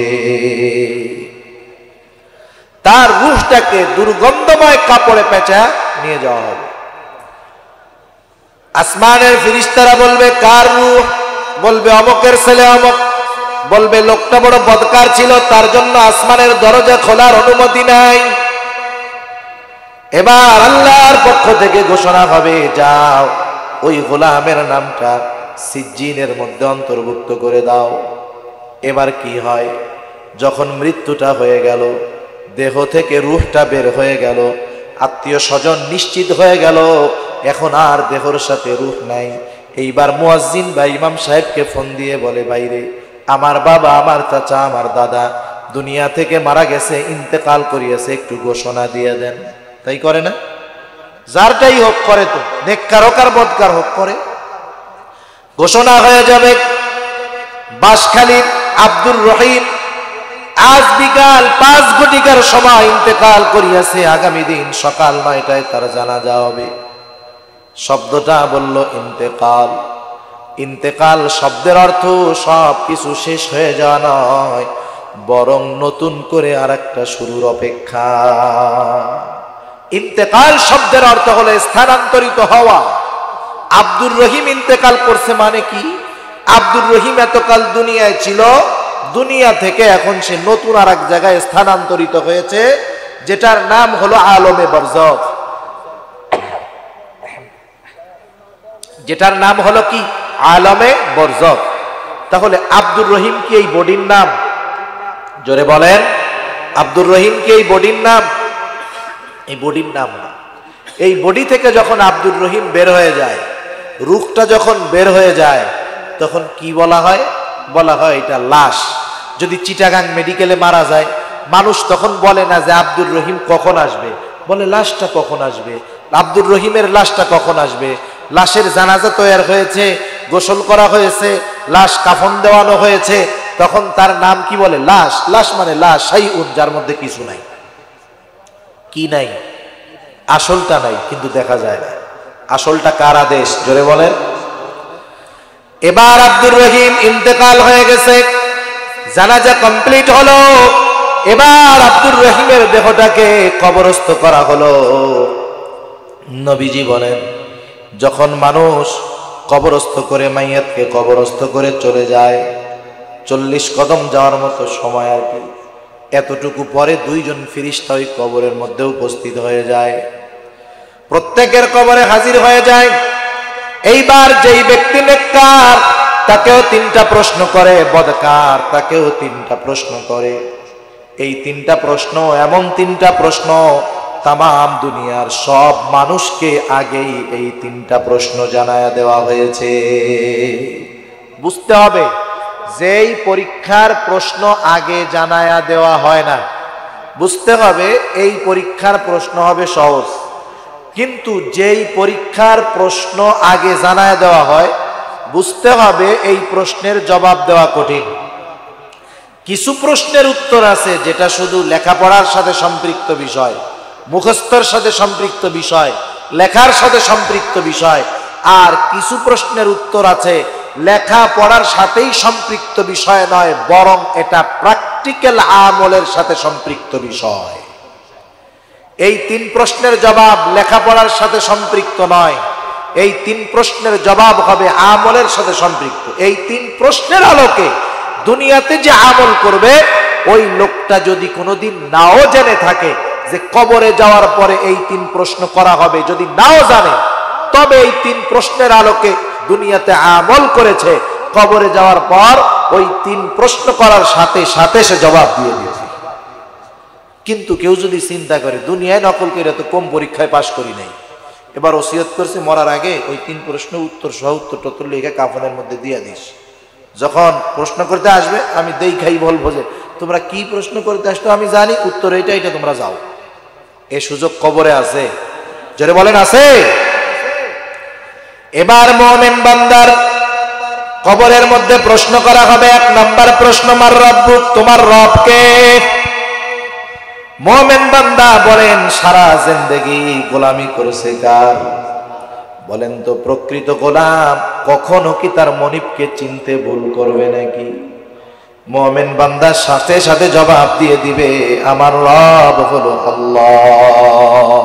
তার রূহটাকে দুর্গন্ধময় কাপড়ে পেঁচা নিয়ে যাওয়া হবে। আসমানের ফেরেশতারা বলবে, কার রূহ? বলবে অমকের ছেলে অমক। বলবে লোকটা বড় বদকার ছিল, তার জন্য আসমানের দরজা খোলার অনুমতি নাই। এবার আল্লাহর পক্ষ থেকে ঘোষণা হবে, যাও ওই গোলামের নামটা সিজ্জিনের মধ্যে অন্তর্ভুক্ত করে দাও। এবার কি হয়, যখন মৃত্যুটা হয়ে গেল, দেহ থেকে রূহটা বের হয়ে গেল, আত্মীয় স্বজন নিশ্চিত হয়ে গেল এখন আর দেহর সাথে রূহ নাই। এইবার মুয়াজ্জিন বা ইমাম সাহেবকে ফোন দিয়ে বলে, বাইরে আমার বাবা, আমার চাচা, আমার দাদা দুনিয়া থেকে মারা গেছে, ইন্তেকাল করিয়েছে, একটু ঘোষণা দিয়ে দেন। তাই করে না? যারটাই হোক করে, তো নেককার হোক আর বদকার হোক করে। ঘোষণা হয়ে যাবে, বাঁশখালীর আব্দুর রহিম আজ বিকাল 5 ঘটিকার সময় ইন্তেকাল করিয়াছে, আগামী দিন সকাল 9টায় তার জানাজা হবে। শব্দটা বলল ইন্তেকাল। ইন্তেকাল শব্দের অর্থ সব কিছু শেষ হয়ে যাওয়া নয়, বরং নতুন করে আরেকটা শুরুর অপেক্ষা। ইন্তেকাল শব্দের অর্থ হলো স্থানান্তরিত হওয়া। আব্দুর রহিম ইন্তেকাল করছে মানে কি? আব্দুর রহিম এতকাল দুনিয়ায় ছিল, দুনিয়া থেকে এখন সে নতুন আর এক জায়গায় স্থানান্তরিত হয়েছে, যেটার নাম হলো আলমে বরজখ। যেটার নাম হলো কি? আলমে বরজখ। তাহলে আব্দুর রহিম কি এই বডির নাম? জোরে বলেন, আব্দুর রহিম কি এই বডির নাম? এই বডির নাম না। এই বডি থেকে যখন আব্দুর রহিম বের হয়ে যায়, রূহটা যখন বের হয়ে যায়, তখন কি বলা হয়? বলা হয় এটা লাশ। যদি চিটাগাং মেডিকেলে মারা যায়, মানুষ তখন বলে না যে আব্দুর রহিম কখন আসবে, বলে লাশটা কখন আসবে, আব্দুর রহিমের লাশটা কখন আসবে। লাশের জানাজা তৈয়ার হয়েছে, গোসল করা হয়েছে, লাশ কাফন দেওয়ানো হয়েছে, তখন তার নাম কি বলে? লাশ। লাশ মানে লাশ, শাইউন, যার মধ্যে কিছু নাই। কি নাই? আসলটা নাই, কিন্তু দেখা যায় না। আসলটা কার আদেশ? জোরে বলেন। এবার আব্দুর রহিম ইন্তেকাল হয়ে গেছে, জানাজা কমপ্লিট হলো। এবার আব্দুর রহিমের দেহটাকে কবরস্থ করা হলো। নবীজি বলেন, যখন মানুষ কবরস্থ করে, মাইয়াতকে কবরস্থ করে চলে যায়, 40 কদম যাওয়ার মতো সময় আর কি, এতটুকু পরে 2 জন ফেরেশতা ওই কবরের মধ্যে উপস্থিত হয়ে যায়, প্রত্যেকের কবরে হাজির হয়ে যায়। এইবার যেই ব্যক্তি নেককার তাকেও 3টা প্রশ্ন করে, বদকার তাকেও 3টা প্রশ্ন করে। এই 3টা প্রশ্ন এমন 3টা প্রশ্ন, তামাম দুনিয়ার সব মানুষকে আগেই এই 3টা প্রশ্ন জানায়া দেওয়া হয়েছে। বুঝতে হবে, যেই পরীক্ষার প্রশ্ন আগে জানায়া দেওয়া হয় না, বুঝতে হবে এই পরীক্ষার প্রশ্ন হবে সহজ। কিন্তু যেই পরীক্ষার প্রশ্ন আগে জানায়া দেওয়া হয়, বুঝতে হবে এই প্রশ্নের জবাব দেওয়া কঠিন। কিছু প্রশ্নের উত্তর আছে যেটা শুধু লেখাপড়ার সাথে সম্পৃক্ত বিষয়, মুখস্থর সাথে সম্পৃক্ত বিষয়, লেখার সাথে সম্পৃক্ত বিষয়। আর কিছু প্রশ্নের উত্তর আছে লেখাপড়ার সাথেই সম্পৃক্ত বিষয় নয়, বরং এটা প্র্যাকটিক্যাল আমলের সাথে সম্পৃক্ত বিষয়। এই 3 প্রশ্নের জবাব লেখাপড়ার সাথে সম্পৃক্ত নয়, এই 3 প্রশ্নের জবাব হবে আমলের সাথে সম্পৃক্ত। এই 3 প্রশ্নের আলোকে দুনিয়াতে যে আমল করবে, ওই লোকটা যদি কোনোদিন নাও জেনে থাকে যে কবরে যাওয়ার পরে এই 3 প্রশ্ন করা হবে, যদি নাও জানে, তবে এই 3 প্রশ্নের আলোকে দুনিয়াতে আমল করেছে, কবরে যাওয়ার পর ওই 3 প্রশ্ন করার সাথে সাথে সে জবাব দিয়ে দিয়েছে। কিন্তু কেউ যদি চিন্তা করে দুনিয়ায় নকল করে তো কম পরীক্ষায় পাশ করি নাই, এবার ওসিয়ত করছে মরার আগে ওই 3 প্রশ্ন উত্তর সহ উত্তর লিখে কাফনের মধ্যে দিয়ে দিস, যখন প্রশ্ন করতে আসবে আমি দেখাই বলবো যে তোমরা কি প্রশ্ন করতে আসতো, আমি জানি উত্তর এইটা, এটা তোমরা যাও। এ সুযোগ কবরে আছে? জোরে বলেন আছে? এবার মুমিন বান্দার কবরের মধ্যে প্রশ্ন করা হবে। 1 নাম্বার প্রশ্ন, মার রব্বুক, তোমার রব কে? মুমিন বান্দা বলেন, সারা জিন্দেগি গোলামি করেছে কার? বলেন তো, প্রকৃত গোলাম কখনো কি তার মনিবকে চিনতে ভুল করবে নাকি? মুমিন বান্দা সাথে সাথে জবাব দিয়ে দিবে, আমার রব হলো আল্লাহ।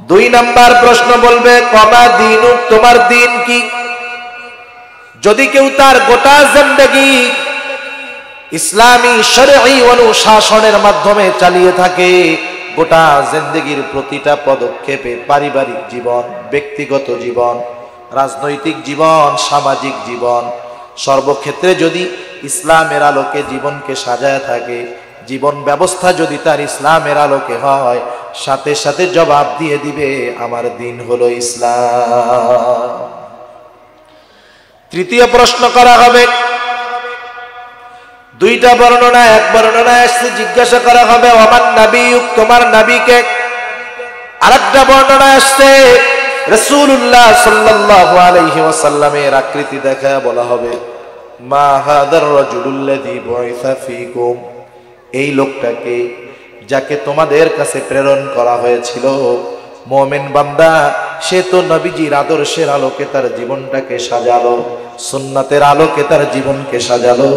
2 নাম্বার প্রশ্ন বলবে, কমা দিনুক, তোমার দিন কি? যদি কেউ তার গোটা জিন্দেগি ইসলামী শরঈ অনুশাসনের মাধ্যমে চালিয়ে থাকে, গোটা জিন্দেগির প্রতিটা পদক্ষেপে, পারিবারিক জীবন, ব্যক্তিগত জীবন, রাজনৈতিক জীবন, সামাজিক জীবন, সর্বক্ষেত্রে যদি ইসলামের আলোকে জীবনকে সাজায় থাকে, জীবন ব্যবস্থা যদি তার ইসলামের আলোকে হয়, সাথে সাথে জবাব দিয়ে দিবে, আমার দিন হলো ইসলাম। 3য় প্রশ্ন করা হবে। 2টা বর্ণনা, 1 বর্ণনায় আসছে জিজ্ঞাসা করা হবে, ওমান নবিয়ুক, তোমার নবীকে? আরেকটা বর্ণনায় আসছে রাসূলুল্লাহ সাল্লাল্লাহু আলাইহি ওয়াসাল্লামের আকৃতি দেখা বলা হবে, মা হাদার রাজুলুল্লাযী বুইসা ফীকুম, এই লোকটাকে যাকে তোমাদের কাছে প্রেরণ করা হয়েছিল। মুমিন বান্দা সে তো নবীজির আদর্শের আলোকে তার জীবনটাকে সাজালো, সুন্নাতের আলোকে তার জীবনকে সাজালো,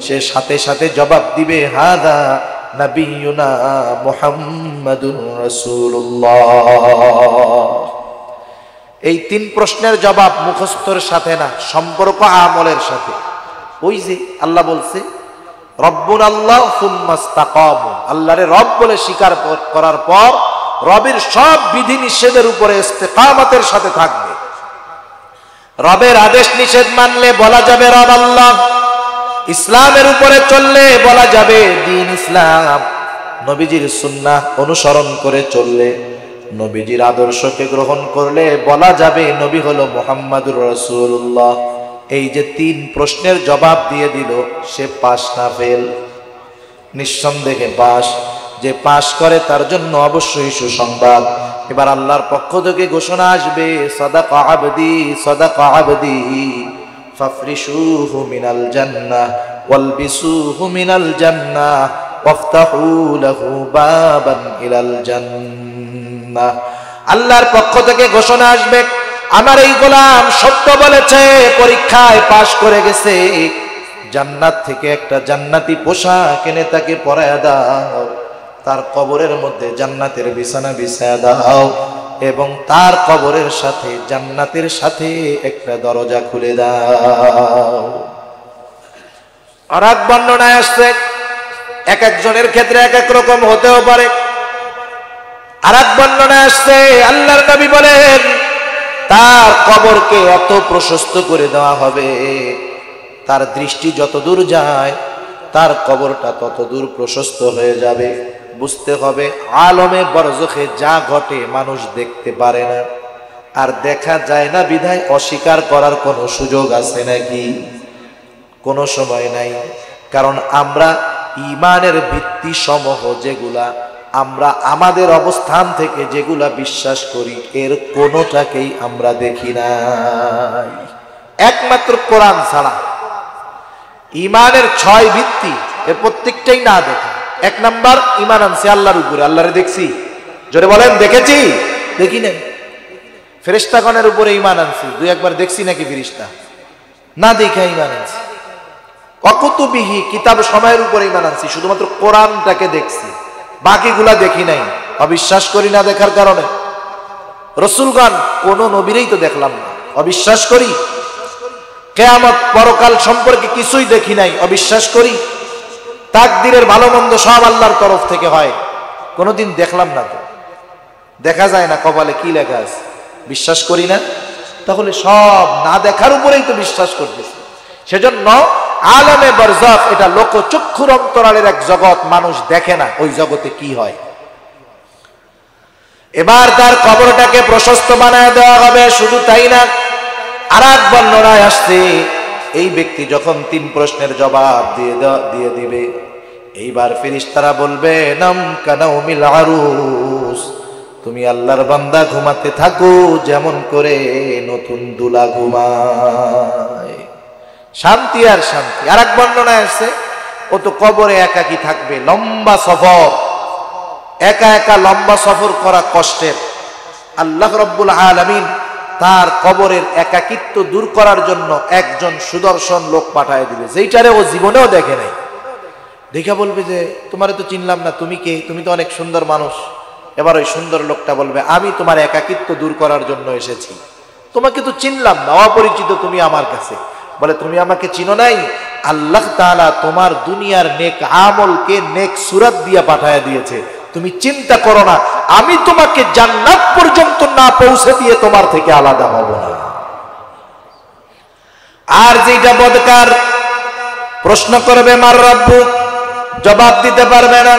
সে সাথে সাথে জবাব দিবে, হাদা নবিয়ুনা মুহাম্মাদুর রাসূলুল্লাহ। এই 3 প্রশ্নের জবাব মুখস্থর সাথে না, সম্পর্ক আমলের সাথে। ওই যে আল্লাহ বলছে, রব্বুন আল্লাহ সুম্মা ইসতাকামু, আল্লাহরে রব বলে স্বীকার করার পর রবের সব বিধি নিষেধের উপরে ইস্তেকামতের সাথে থাকবে। রবের আদেশ নিষেধ মানলে বলা যাবে রব আল্লাহ, ইসলামের উপরে চললে বলা যাবে দ্বীন ইসলাম, নবীজির সুন্নাহ অনুসরণ করে চললে, নবীজির আদর্শকে গ্রহণ করলে বলা যাবে নবী হলো মুহাম্মাদুর রাসূলুল্লাহ। এই যে 3 প্রশ্নের জবাব দিয়ে দিল, সে পাস না ফেল? নিঃসন্দেহে পাস। যে পাস করে তার জন্য অবশ্যই সুসংবাদ। এবার আল্লাহর পক্ষ থেকে ঘোষণা আসবে, সাদাকা আবদি, সাদাকা আবদি, ফাফরিশুহু মিনাল জান্নাহ ওয়ালবিসুহু মিনাল জান্নাহ ওয়াফতাহু লাহু বাবান ইলাল জান্নাহ। আল্লাহর পক্ষ থেকে ঘোষণা আসবে, আমার এই গোলাম সত্য বলেছে, পরীক্ষায় পাশ করে গেছে, জান্নাত থেকে একটা জান্নাতি পোশাক এনে তাকে পরায়া দাও, তার কবরের মধ্যে জান্নাতের বিছানা বিছায়া দাও, এবং তার কবরের সাথে জান্নাতের সাথে একটা দরজা খুলে দাও। আর এক বর্ণনায় আসছে, এক একজনের ক্ষেত্রে এক এক রকম হতেও পারে। আর এক বর্ণনায় আসছে, আল্লাহর নবী বলেন তার কবরকে এত প্রশস্ত করে দেওয়া হবে, তার দৃষ্টি যত দূর যায় তার কবরটা তত দূর প্রশস্ত হয়ে যাবে। বুঝতে হবে, আলমে বরজখে যা ঘটে মানুষ দেখতে পারে না, আর দেখা যায় না বিধায় অস্বীকার করার কোনো সুযোগ আছে নাকি? কোনো সময় নাই। কারণ আমরা ঈমানের ভিত্তি সমূহ যেগুলা আমরা আমাদের অবস্থান থেকে যেগুলা বিশ্বাস করি, এর কোনোটাকেই আমরা দেখি নাই, একমাত্র কোরআন ছাড়া। ঈমানের 6 ভিত্তি, এর প্রত্যেকটাই না দেখা। 1 নাম্বার, ঈমান আনছি আল্লাহর উপরে, আল্লাহরে দেখছি, জোরে বলেন দেখেছি, দেখি নাই। ফেরেশতাগণের উপরে ঈমান আনছি, 2-1 দেখছি নাকি ফেরেশতা? না দেখে ঈমান আনছি। অকুতুবিহি, কিতাব সময়ের উপরে ঈমান আনছি, শুধুমাত্র কোরআনটাকে দেখছি, বাকিগুলা দেখি নাই, অবিশ্বাস করি না দেখার কারণে। রাসূলগণ কোন নবীরই তো দেখলাম না, অবিশ্বাস করি। কিয়ামত পরকাল সম্পর্কে কিছুই দেখি নাই, অবিশ্বাস করি। তাকদীরের ভালো মন্দ সব আল্লাহর তরফ থেকে হয়, কোনোদিন দেখলাম না তো, দেখা যায় না কপালে কি লেখা আছে, বিশ্বাস করি না। তাহলে সব না দেখার উপরেই তো বিশ্বাস করতেছি। সেজন্য আলমে বরজখ এটা লোকচক্ষুর অন্তরালের এক জগৎ, মানুষ দেখে না ওই জগতে কি হয়। এবার তার কবরটাকে প্রশস্ত বানায় দেওয়া হবে। শুধু তাই না, আর এক বর্ণনায় আসছে, এই ব্যক্তি যখন 3 প্রশ্নের জবাব দিয়ে দিবে, এইবার ফেরেশতারা বলবে, নাম কানাউমিল আরুস, তুমি আল্লাহর বান্দা ঘুমাতে থাকো যেমন করে নতুন দুলা ঘুমায়, শান্তি আর শান্তি। আর এক বর্ণনায় আসছে, ও তো কবরে একাকী থাকবে, লম্বা সফর, একা একা লম্বা সফর করা কষ্টের। আল্লাহ রাব্বুল আলামিন তার কবরের একাকিত্ব দূর করার জন্য একজন সুদর্শন লোক পাঠায় দিবে, যেইটারে ও জীবনেও দেখে নাই। দেখে বলবে যে, তোমারে তো চিনলাম না, তুমি কে? তুমি তো অনেক সুন্দর মানুষ। এবার ওই সুন্দর লোকটা বলবে, আমি তোমার একাকিত্ব দূর করার জন্য এসেছি, তোমাকে তো চিনলাম না, অপরিচিত তুমি আমার কাছে। বলে, তুমি আমাকে চিনো নাই? আল্লাহ তাআলা তোমার দুনিয়ার নেক আমলকে নেক সূরত দিয়ে পাঠায় দিয়েছে, তুমি চিন্তা করো না, আমি তোমাকে জান্নাত পর্যন্ত না পৌঁছে দিয়ে তোমার থেকে আলাদা হব না। আর যেটা বদকার, প্রশ্ন করবে মার রাব্বুক, জবাব দিতে পারবে না।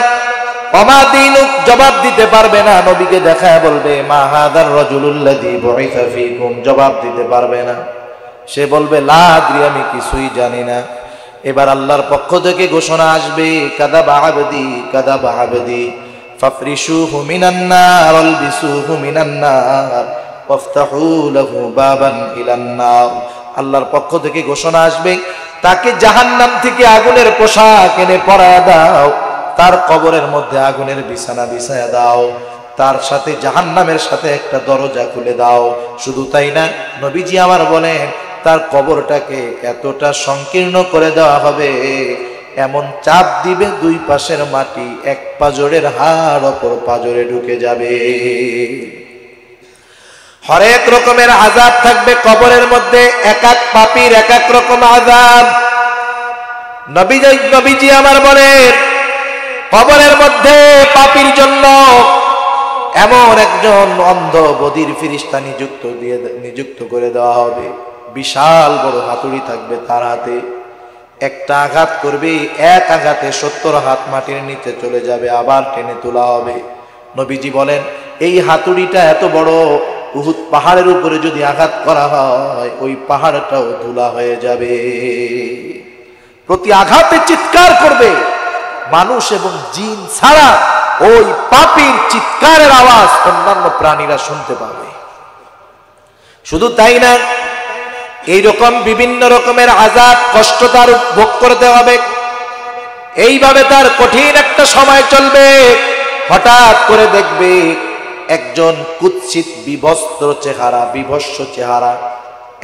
ওমা দীনুক, জবাব দিতে পারবে না। নবীকে দেখায় বলবে, মা হাদার রাজুলুল্লাযী বুইসা ফীকুম, জবাব দিতে পারবে না। সে বলবে, লা আদরি, আমি কিছুই জানি না। এবার আল্লাহর পক্ষ থেকে ঘোষণা আসবে, কাযাবা আবদি কাযাবা আবদি ফাফরিশুহু মিনান নার ওয়ালবিসুহু মিনান নার ওয়াফতাহু লাহু বাবান ইলান নার। আল্লাহর পক্ষ থেকে ঘোষণা আসবে, তাকে জাহান্নাম থেকে আগুনের পোশাক এনে পরায়া দাও, তার কবরের মধ্যে আগুনের বিছানা বিছায়া দাও, তার সাথে জাহান্নামের সাথে একটা দরজা খুলে দাও। শুধু তাই না, নবীজি আমার বলেন, তার কবরটাকে এতটা সংকীর্ণ করে দেওয়া হবে, এমন চাপ দিবে 2 পাশের মাটি এক পাজরের হাড় অপর পাজরে ঢুকে যাবে। হরেক রকমের আযাব থাকবে কবরের মধ্যে, এক এক পাপীর এক এক রকম আযাব। নবীজি আমার বলেন, কবরের মধ্যে পাপীর জন্য এমন একজন অন্ধ বধির ফেরেশতা নিযুক্ত করে দেওয়া হবে। বিশাল বড় হাতুড়ি থাকবে তার হাতে, একটা আঘাত করবে, এক আঘাতে 70 হাত মাটির নিচে চলে যাবে, আবার টেনে তোলা হবে। নবীজি বলেন, এই হাতুড়িটা এত বড়, উহুদ পাহাড়ের উপরে যদি আঘাত করা হয়, ওই পাহাড়টাও ধুলা হয়ে যাবে। প্রতি আঘাতে চিৎকার করবে, মানুষ এবং জিন ছাড়া ওই পাপীর চিৎকারের আওয়াজ অন্যান্য প্রাণীরা শুনতে পাবে। শুধু তাই না, এইরকম বিভিন্ন রকমের আযাব কষ্ট তার ভোগ করতে হবে। এইভাবে তার কঠিন একটা সময় চলবে। হঠাৎ করে দেখবে একজন কুৎসিত বিবস্ত্র চেহারা, বিভৎস চেহারা,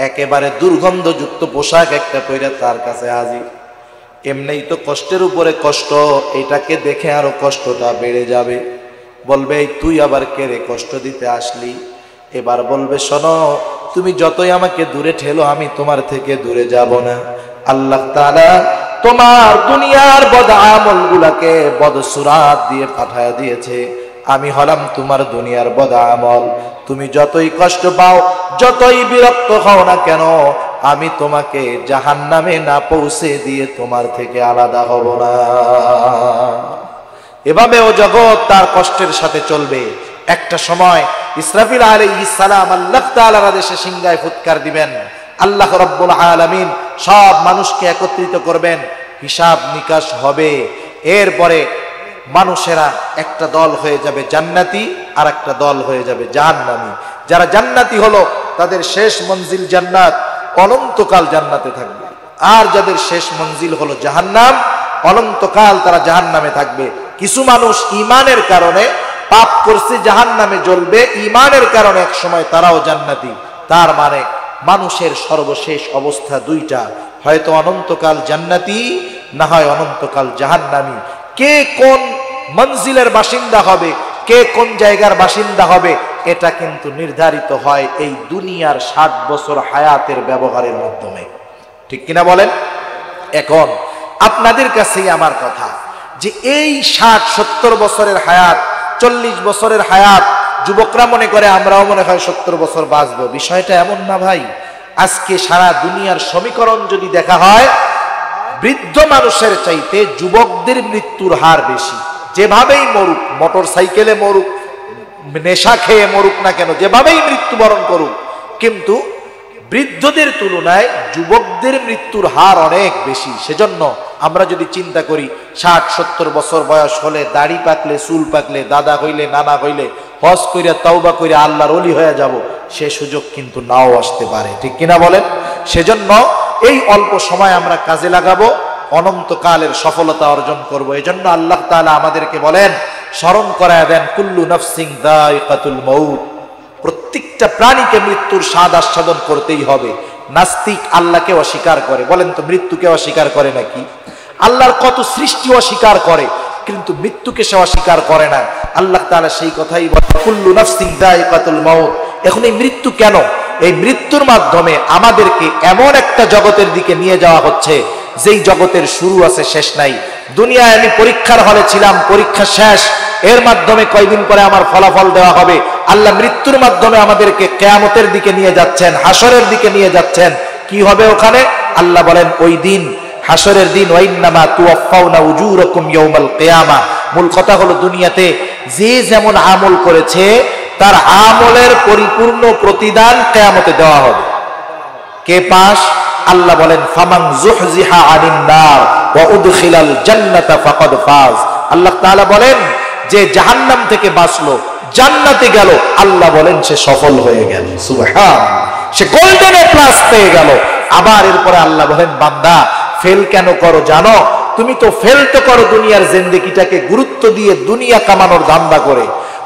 একেবারে দুর্গন্ধযুক্ত পোশাক একটা পরে তার কাছে হাজির। এমনিই তো কষ্টের উপরে কষ্ট, এটাকে দেখে আরো কষ্টটা বেড়ে যাবে। বলবে তুই আবার কে রে, কষ্ট দিতে আসলি? এবার বলবে শোনো, তুমি যতই আমাকে দূরে ঠেলো আমি তোমার থেকে দূরে যাব না। আল্লাহ তাআলা তোমার দুনিয়ার বদ আমল গুলাকে বদসুরাত দিয়ে পাঠায় দিয়েছে, আমি হলাম তোমার দুনিয়ার বদ আমল। তুমি যতই কষ্ট পাও, যতই বিরক্ত হও না কেন, আমি তোমাকে জাহান্নামে না পৌঁছে দিয়ে তোমার থেকে আলাদা হব না। এভাবে ও জগৎ তার কষ্টের সাথে চলবে। একটা সময় ইসরাফিল আলাইহিস সালাম আল্লাহ তাআলার আদেশে সিংহায় ফুৎকার দিবেন। আল্লাহ রাব্বুল আলামিন সব মানুষকে একত্রিত করবেন, হিসাব নিকাশ হবে। এরপরে মানুষেরা একটা দল হয়ে যাবে জান্নাতি, আর একটা দল হয়ে যাবে জাহান্নামী। যারা জান্নাতি হলো তাদের শেষ মঞ্জিল জান্নাত, অনন্তকাল জান্নাতে থাকবে। আর যাদের শেষ মঞ্জিল হলো জাহান্নাম, অনন্তকাল তারা জাহান্নামে থাকবে। কিছু মানুষ ঈমানের কারণে পাপ করছে, জাহান্নামে জ্বলবে, ঈমানের কারণে এক সময় তারাও জান্নাতি। তার মানে মানুষের সর্বশেষ অবস্থা দুইটা, হয়তো অনন্তকাল জান্নাতি, না হয় অনন্তকাল জাহান্নামী। কে কোন মঞ্জিলের বাসিন্দা হবে, কে কোন জায়গার বাসিন্দা হবে, এটা কিন্তু নির্ধারিত হয় এই দুনিয়ার 60 বছর হায়াতের ব্যবহারের মাধ্যমে। ঠিক কিনা বলেন? এখন আপনাদের কাছেই আমার কথা, যে এই 60-70 বছরের হায়াত, 40 বছরের হায়াত, যুবকরা মনে করে আমরাও মনে হয় 70 বছর বাঁচবো। বিষয়টা এমন না ভাই। আজকে সারা দুনিয়ার সমীকরণ যদি দেখা হয়, বৃদ্ধ মানুষের চাইতে যুবকদের মৃত্যুর হার বেশি। যেভাবেই মরুক, মোটর সাইকেলে মরুক, নেশা খেয়ে মরুক না কেন, যেভাবেই মৃত্যুবরণ করুক, কিন্তু বৃদ্ধদের তুলনায় যুবকদের মৃত্যুর হার অনেক বেশি। সেজন্য আমরা যদি চিন্তা করি 60-70 বছর বয়স হলে, দাড়ি পাকলে, চুল পাকলে, দাদা হইলে, নানা হইলে, হজ কইরা তওবা কইরা আল্লাহর ওলি হয়ে যাব, সে সুযোগ কিন্তু নাও আসতে পারে। ঠিক কিনা বলেন? সেজন্য এই অল্প সময় আমরা কাজে লাগাবো, অনন্তকালের সফলতা অর্জন করব। এজন্য আল্লাহ তাআলা আমাদেরকে বলেন, স্মরণ করায় দেন, কুল্লু নাফসিন যায়িকাতুল মাউত, প্রত্যেকটা প্রাণীকে মৃত্যুর স্বাদ আস্বাদন করতেই হবে। নাস্তিক আল্লাহকে অস্বীকার করে, বলেন তো মৃত্যুকে অস্বীকার করে নাকি? আল্লাহর কত সৃষ্টি অস্বীকার করে, কিন্তু মৃত্যুকে সে অস্বীকার করে না। আল্লাহ তাআলা সেই কথাই বলেন, কুল্লু নাফসিন যায়িকাতুল মাউত। এখন এই মৃত্যু কেন? এই মৃত্যুর মাধ্যমে আমাদেরকে এমন একটা জগতের দিকে নিয়ে যাওয়া হচ্ছে, যেই জগতের শুরু আছে, শেষ নাই। দুনিয়ায় আমি পরীক্ষার হলে ছিলাম, পরীক্ষা শেষ, এর মাধ্যমে কয়দিন পরে আমার ফলাফল দেওয়া হবে। আল্লাহ মৃত্যুর মাধ্যমে আমাদেরকে কিয়ামতের দিকে নিয়ে যাচ্ছেন, হাসরের দিকে নিয়ে যাচ্ছেন। কি হবে ওখানে? আল্লাহ বলেন ওই দিন, হাসরের দিন, ওয়াইন্নামা তুওয়াফাউনা উজুরাকুম ইয়াউমাল কিয়ামা। মূল কথা হলো দুনিয়াতে যে যেমন আমল করেছে তার আমলের পরিপূর্ণ প্রতিদান কিয়ামতে দেওয়া হবে। কে পাস? আল্লাহ বলেন, ফামান যুহজিহা আনিন নার ওয়া উদখিলাল জান্নাতা ফাকাদ ফাজ। আল্লাহ তাআলা বলেন, যে জাহান্নাম থেকে বাঁচলো, জান্নাতে গেল, আল্লাহ বলেন সে সফল হয়ে গেল। সুবহানাল্লাহ, সে গোল্ডেন প্লাস পেয়ে গেল। আবার এরপরে আল্লাহ বলেন, বান্দা ফেল কেন করো জানো? তুমি তো ফেল তো করো দুনিয়ার জিন্দেগিটাকে গুরুত্ব দিয়ে, দুনিয়া কামানোর ধান্দা করে,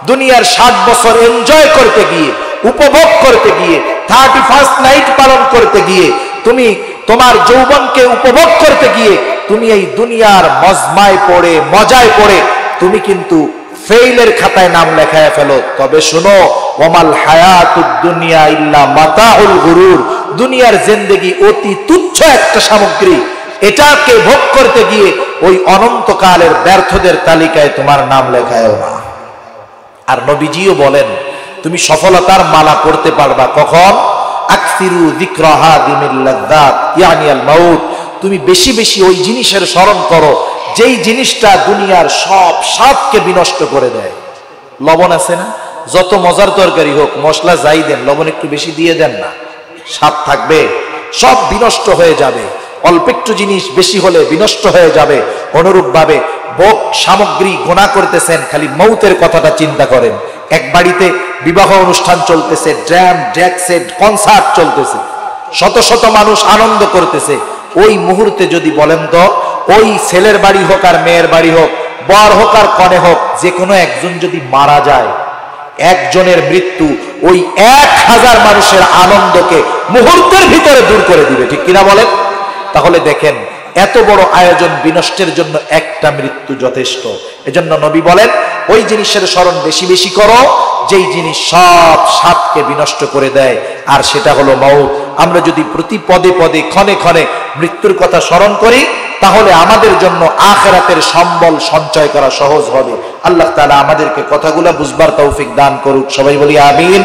দুনিয়ার 60 বছর এনজয় করতে গিয়ে, উপভোগ করতে গিয়ে, 31st নাইট পালন করতে গিয়ে, তুমি তোমার যৌবনকে উপভোগ করতে গিয়ে, তুমি এই দুনিয়ার মজমায় পড়ে, মজায় পড়ে তুমি কিন্তু ফেইলের খাতায় নাম লেখায় ফেলো। তবে শোনো, ওয়ামাল হায়াতুদ দুনিয়া ইল্লা মাতাউল গুরুর। দুনিয়ার জিন্দেগি অতি তুচ্ছ একটা সামগ্রী, এটাকে ভোগ করতে গিয়ে ওই অনন্তকালের ব্যর্থদের তালিকায় তোমার নাম লেখায়ও না। আর নবীজিও বলেন, তুমি সফলতার মালা পড়তে পারবা কখন? আকসিরু যিকরা হাদিমিল লাযযাত ইয়ানি আল মাউত। তুমি বেশি বেশি ওই জিনিসের স্মরণ করো যেই জিনিসটা দুনিয়ার সব স্বাদকে বিনষ্ট করে দেয়। লবণ আছে না? যত মজার তরকারি হোক, মশলা যাই দেন, লবণ একটু বেশি দিয়ে দেন না, স্বাদ থাকবে? সব বিনষ্ট হয়ে যাবে। অল্প একটু জিনিস বেশি হলে বিনষ্ট হয়ে যাবে। অনুরূপ ভাবে ভোগ সামগ্রী গোনা করতেছেন, খালি মৌতের কথাটা চিন্তা করেন। এক বাড়িতে বিবাহ অনুষ্ঠান চলতেছে, ড্রাম, ডেক সেট, কনসার্ট চলতেছে, শত শত মানুষ আনন্দ করতেছে। ওই মুহূর্তে যদি বলেন তো, ওই ছেলের বাড়ি হোক আর মেয়ের বাড়ি হোক, বর হোক আর কনে হোক, যে কোনো একজন যদি মারা যায়, একজনের মৃত্যু ওই 1000 মানুষের আনন্দকে মুহূর্তের ভিতরে দূর করে দিবে, ঠিক কিনা বলেন? তাহলে দেখেন, এত বড় আয়োজন বিনষ্টের জন্য একটা মৃত্যু যথেষ্ট। এজন্য নবী বলেন, ওই জিনিসের স্মরণ বেশি বেশি করো যেই জিনিস সব সাতকে বিনষ্ট করে দেয়, আর সেটা হলো মউত। আমরা যদি প্রতি পদে পদে ক্ষণে ক্ষণে মৃত্যুর কথা স্মরণ করি, তাহলে আমাদের জন্য আখিরাতের সম্বল সঞ্চয় করা সহজ হবে। আল্লাহ তাআলা আমাদেরকে কথাগুলো বুঝবার তৌফিক দান করুক। সবাই বলি আমিন।